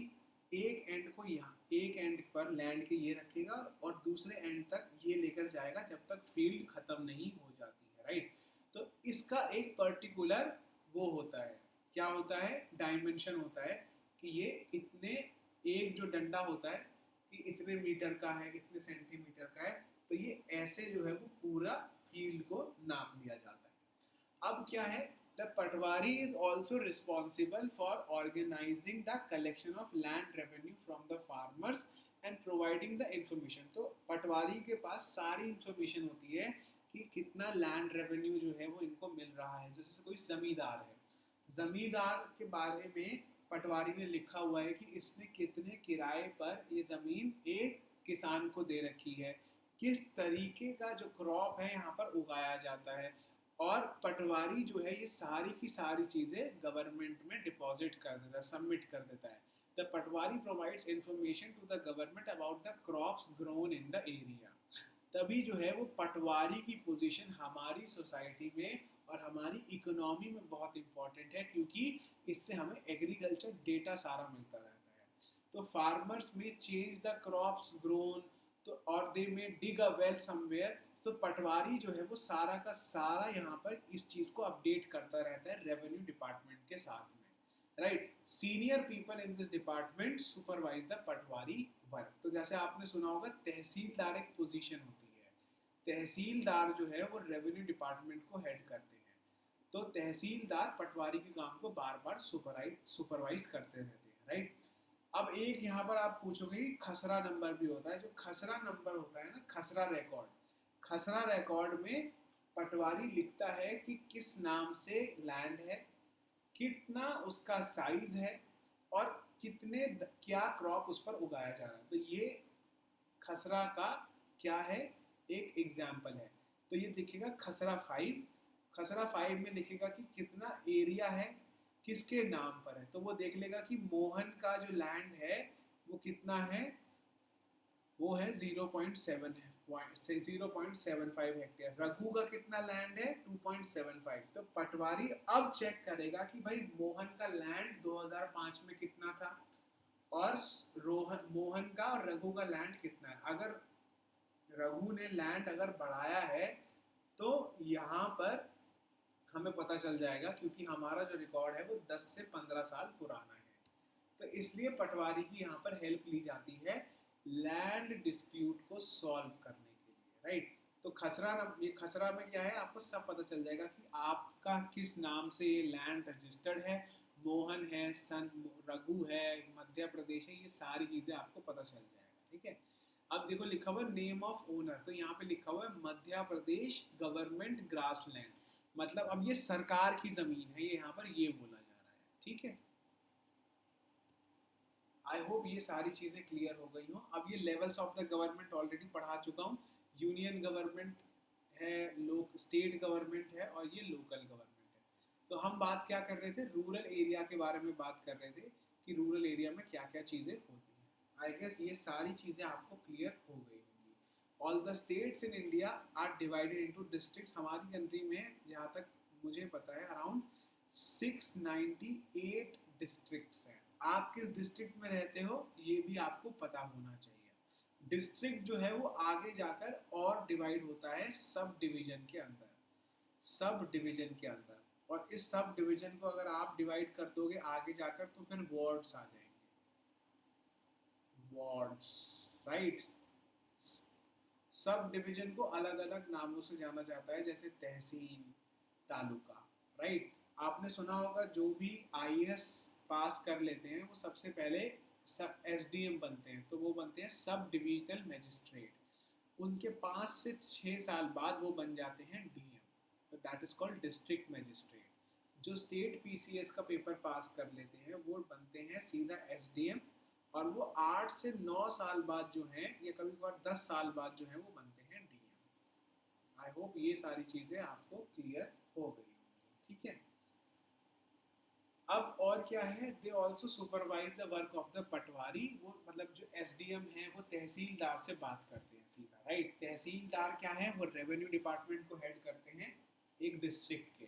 एक एंड को यहाँ एक एंड पर लैंड के ये रखेगा और दूसरे एंड तक ये लेकर जाएगा जब तक फील्ड खत्म नहीं हो जाती है, राइट। तो इसका एक पर्टिकुलर वो होता है, क्या होता है, डायमेंशन होता है कि ये इतने, एक जो डंडा होता है कि इतने मीटर का है, इतने सेंटीमीटर का है। तो ये ऐसे जो है वो पूरा फील्ड को नाप लिया जाता है। अब क्या है, the patwari is also responsible for organising the collection of land revenue from the farmers and providing the information. तो पटवारी के पास सारी इंफॉर्मेशन होती है कि कितना लैंड रेवेन्यू जो है वो इनको मिल रहा है। जैसे कोई जमींदार है, जमींदार के बारे में पटवारी ने लिखा हुआ है कि इसने कितने किराए पर ये ज़मीन एक किसान को दे रखी है, किस तरीके का जो क्रॉप है यहाँ पर उगाया जाता है। और पटवारी जो है ये सारी की सारी चीज़ें गवर्नमेंट में डिपॉजिट कर देता है, सबमिट कर देता है। The patwari provides information to the government about the crops grown in the area. तभी जो है वो पटवारी की पोजीशन हमारी सोसाइटी में और हमारी इकोनॉमी में बहुत इंपॉर्टेंट है, क्योंकि इससे हमें एग्रीकल्चर डेटा सारा मिलता रहता है। तो फार्मर्स में चेंज द क्रॉप्स ग्रोन, तो और दे में डिग अ वेल समवेयर। तो पटवारी जो है वो सारा का सारा यहाँ पर इस चीज़ को अपडेट करता रहता है रेवेन्यू डिपार्टमेंट के साथ में, right. Senior people in this department supervise the Patwari work. तो जैसे आपने सुना होगा तहसीलदार एक पोजीशन होती है, तहसीलदार जो है वो रेवेन्यू डिपार्टमेंट को हेड करते हैं। तो तहसीलदार पटवारी के काम को बार बार सुपरवाइज करते रहते हैं, राइट। अब एक यहाँ पर आप पूछोगे कि खसरा नंबर भी होता है। जो खसरा नंबर होता है ना, खसरा रिकॉर्ड, खसरा रिकॉर्ड में पटवारी लिखता है कि किस नाम से लैंड है, कितना उसका साइज है और कितने क्या क्रॉप उस पर उगाया जा रहा है। तो ये खसरा का क्या है, एक एग्जाम्पल है। तो ये लिखेगा खसरा 5, खसरा 5 में लिखेगा कि कितना एरिया है, किसके नाम पर है। तो वो देख लेगा कि मोहन का जो लैंड है वो कितना है, वो है 0.7 है, 0.75 हेक्टेयर। रघु का कितना लैंड है, 2.75। तो पटवारी अब चेक करेगा कि भाई मोहन का लैंड 2005 में कितना था और मोहन का और रघु का लैंड कितना है। अगर रघु ने लैंड अगर बढ़ाया है तो यहाँ पर हमें पता चल जाएगा, क्योंकि हमारा जो रिकॉर्ड है वो 10 से 15 साल पुराना है। तो इसलिए पटवारी की यहाँ पर हेल्प ली जाती है लैंड डिस्प्यूट को सॉल्व करने के लिए, राइट। तो खसरा, ये खसरा में क्या है आपको सब पता चल जाएगा कि आपका किस नाम से ये लैंड रजिस्टर्ड है, मोहन है, सन रघु है, मध्य प्रदेश है, ये सारी चीज़ें आपको पता चल जाएगा, ठीक है। अब देखो लिखा हुआ नेम ऑफ ओनर, तो यहाँ पे लिखा हुआ है Madhya Pradesh government grass land, मतलब अब ये सरकार की जमीन है, ये यहाँ पर ये बोला जा रहा है, ठीक है। आई होप ये सारी चीज़ें क्लियर हो गई हों। अब ये levels of the government already पढ़ा चुका हूँ। यूनियन गवर्नमेंट है, लोक स्टेट गवर्नमेंट है, और ये लोकल गवर्नमेंट है। तो हम बात क्या कर रहे थे, रूरल एरिया के बारे में बात कर रहे थे कि रूरल एरिया में क्या क्या चीज़ें होती हैं। आई गेस ये सारी चीज़ें आपको क्लियर हो गई होंगी। All the states in India are divided into districts. हमारी कंट्री में जहाँ तक मुझे पता है अराउंड 698 डिस्ट्रिक्ट्स हैं। आप किस डिस्ट्रिक्ट में रहते हो ये भी आपको पता होना चाहिए। डिस्ट्रिक्ट जो है वो आगे जाकर और डिवाइड होता है सब डिवीजन के अंदर, सब डिवीजन के अंदर। और इस सब डिवीजन को अगर आप डिवाइड कर दोगे आगे जाकर तो फिर वार्ड्स आ जाएंगे, वार्ड्स, राइट। सब डिवीजन को अलग अलग नामों से जाना जाता है, जैसे तहसील, तालुका, राइट। आपने सुना होगा जो भी आईएएस पास कर लेते हैं वो सबसे पहले सब एसडीएम बनते हैं, तो वो बनते हैं सब डिविजनल मजिस्ट्रेट। उनके 5 से 6 साल बाद वो बन जाते हैं डीएम, तो that is called district magistrate. जो स्टेट पीसीएस का पेपर पास कर लेते हैं वो बनते हैं सीधा एसडीएम, और वो 8 से 9 साल बाद जो है, या कभी कभार 10 साल बाद जो है वो बनते हैं डीएम। आई होप ये सारी चीजें आपको क्लियर हो गई होंगी, ठीक है। अब और क्या है, they also supervise the work of the patwari. वो मतलब जो एसडीएम है वो तहसीलदार से बात करते हैं सीधा, राइट। तहसीलदार क्या है, वो रेवेन्यू डिपार्टमेंट को हेड करते हैं एक डिस्ट्रिक्ट के।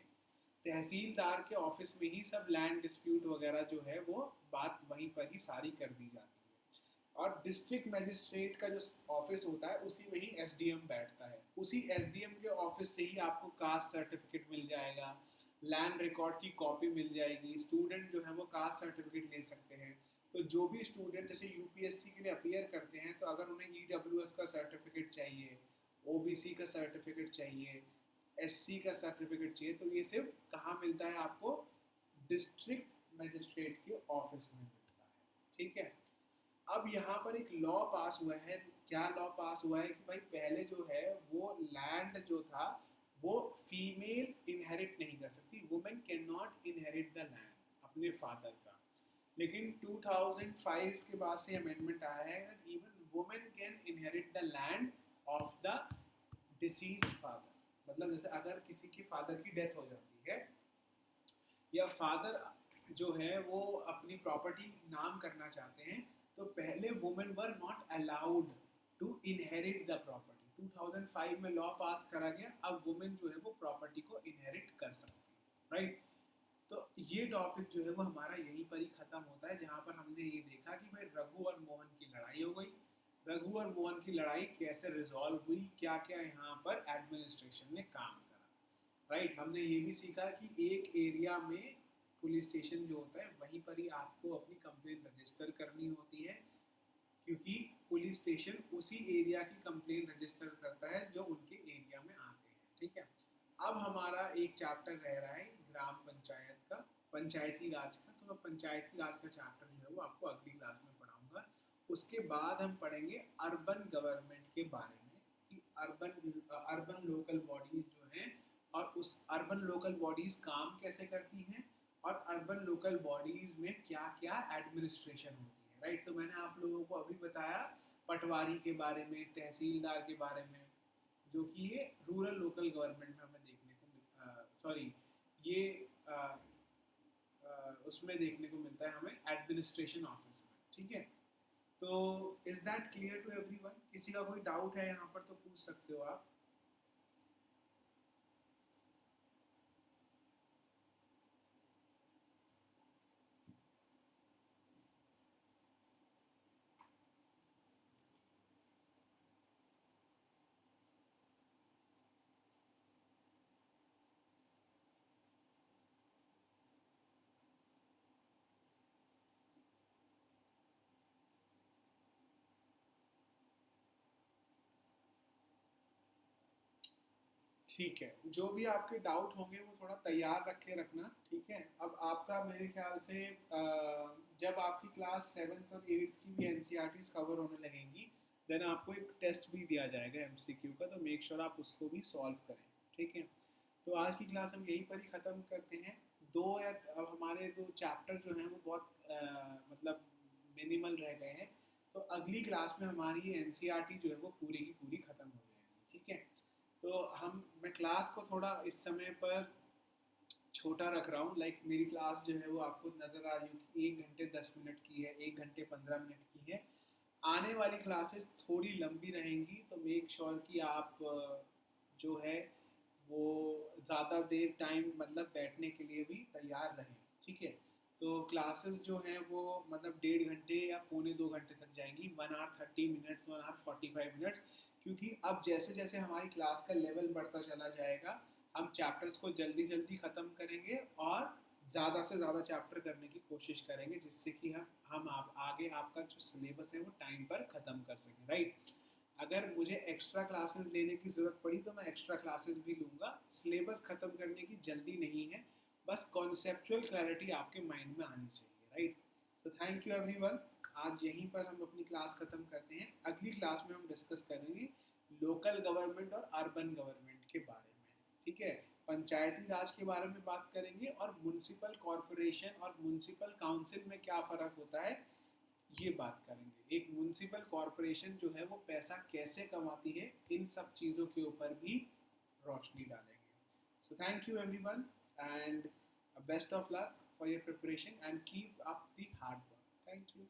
तहसीलदार के ऑफिस में ही सब लैंड डिस्प्यूट वगैरह जो है वो बात वहीं पर ही सारी कर दी जाती है। और डिस्ट्रिक्ट मजिस्ट्रेट का जो ऑफिस होता है उसी में ही एसडीएम बैठता है। उसी एसडीएम के ऑफिस से ही आपको कास्ट सर्टिफिकेट मिल जाएगा, लैंड रिकॉर्ड की कॉपी मिल जाएगी। स्टूडेंट जो है वो कास्ट सर्टिफिकेट ले सकते हैं। तो जो भी स्टूडेंट जैसे यूपीएससी के लिए अपियर करते हैं तो अगर उन्हें ईडब्ल्यूएस का सर्टिफिकेट चाहिए, ओबीसी का सर्टिफिकेट चाहिए, एससी का सर्टिफिकेट चाहिए, तो ये सिर्फ कहाँ मिलता है आपको, डिस्ट्रिक्ट मजिस्ट्रेट के ऑफिस में मिलता है, ठीक है। अब यहाँ पर एक लॉ पास हुआ है। क्या लॉ पास हुआ है कि भाई पहले जो है वो लैंड जो था वो फीमेल इनहेरिट नहीं कर सकती, women can not inherit the land अपने फादर का। लेकिन 2005 के बाद से अमेंडमेंट आया है that even women can inherit the land of the disease father. मतलब जैसे अगर किसी की फादर की डेथ हो जाती है या फादर जो है वो अपनी प्रॉपर्टी नाम करना चाहते हैं, तो पहले women were not allowed to inherit the property. 2005 में लॉ पास करा गया, अब वुमेन जो है वो प्रॉपर्टी को इनहेरिट कर सकती है, राइट। तो ये टॉपिक जो है वो हमारा यहीं पर ही खत्म होता है, जहाँ पर हमने ये देखा कि भाई रघु और मोहन की लड़ाई हो गई। रघु और मोहन की लड़ाई कैसे रिजॉल्व हुई, क्या क्या यहाँ पर एडमिनिस्ट्रेशन ने काम करा, राइट। हमने ये भी सीखा कि एक एरिया में पुलिस स्टेशन जो होता है वहीं पर ही आपको अपनी कंप्लेन रजिस्टर करनी होती है, क्योंकि पुलिस स्टेशन उसी एरिया की कंप्लेन रजिस्टर करता है जो उनके एरिया में आते हैं, ठीक है। अब हमारा एक चैप्टर रह रहा है ग्राम पंचायत का, पंचायती राज का। तो मैं पंचायती राज का चैप्टर जो है वो आपको अगली क्लास में पढ़ाऊंगा। उसके बाद हम पढ़ेंगे अर्बन गवर्नमेंट के बारे में कि अर्बन लोकल बॉडीज जो हैं और उस अर्बन लोकल बॉडीज काम कैसे करती हैं, और अर्बन लोकल बॉडीज में क्या क्या एडमिनिस्ट्रेशन होती है, राइट। तो मैंने आप लोगों को अभी बताया पटवारी के बारे में, तहसीलदार के बारे में, जो कि ये रूरल लोकल गवर्नमेंट में हमें देखने को सॉरी ये आ, उसमें देखने को मिलता है हमें एडमिनिस्ट्रेशन ऑफिस में, ठीक है। तो is that clear to everyone? किसी का कोई डाउट है यहाँ पर तो पूछ सकते हो आप। ठीक है, जो भी आपके डाउट होंगे वो थोड़ा तैयार रखे रखना, ठीक है। अब आपका मेरे ख्याल से जब आपकी क्लास 7th और 8th की भी एनसीईआरटीज कवर होने लगेंगी, देन आपको एक टेस्ट भी दिया जाएगा एमसीक्यू का, तो मेक श्योर आप उसको भी सॉल्व करें, ठीक है। तो आज की क्लास हम यहीं पर ही ख़त्म करते हैं। दो या अब हमारे दो चैप्टर जो हैं वो बहुत मतलब मिनिमल रह गए हैं। तो अगली क्लास में हमारी एनसीईआरटी जो है वो पूरी की पूरी ख़त्म हो जाएगी, ठीक है। तो मैं क्लास को थोड़ा इस समय पर छोटा रख रहा हूँ। लाइक मेरी क्लास जो है वो आपको नज़र आ रही है 1 घंटे 10 मिनट की है, 1 घंटे 15 मिनट की है। आने वाली क्लासेस थोड़ी लंबी रहेंगी, तो मेक श्योर कि आप जो है वो ज़्यादा देर टाइम मतलब बैठने के लिए भी तैयार रहें, ठीक है। तो क्लासेस जो हैं वो मतलब 1.5 घंटे या पौने 2 घंटे तक जाएंगी, 1 आवर 30 मिनट्स 1 आवर 45 मिनट्स। क्योंकि अब जैसे जैसे हमारी क्लास का लेवल बढ़ता चला जाएगा, हम चैप्टर्स को जल्दी जल्दी ख़त्म करेंगे और ज़्यादा से ज़्यादा चैप्टर करने की कोशिश करेंगे, जिससे कि हम आप आगे आपका जो सिलेबस है वो टाइम पर ख़त्म कर सकें, राइट। अगर मुझे एक्स्ट्रा क्लासेस लेने की ज़रूरत पड़ी तो मैं एक्स्ट्रा क्लासेस भी लूँगा। सिलेबस ख़त्म करने की जल्दी नहीं है, बस कॉन्सेप्चुअल क्लैरिटी आपके माइंड में आनी चाहिए, right. So thank you everyone. आज यहीं पर हम अपनी क्लास ख़त्म करते हैं। अगली क्लास में हम डिस्कस करेंगे लोकल गवर्नमेंट और अर्बन गवर्नमेंट के बारे में, ठीक है। पंचायती राज के बारे में बात करेंगे और म्युनिसिपल कॉरपोरेशन और म्युनिसिपल काउंसिल में क्या फ़र्क होता है ये बात करेंगे। एक म्युनिसिपल कॉरपोरेशन जो है वो पैसा कैसे कमाती है, इन सब चीज़ों के ऊपर भी रोशनी डालेंगे। So thank you everyone and best of luck for your preparation and keep up the hard work. Thank you.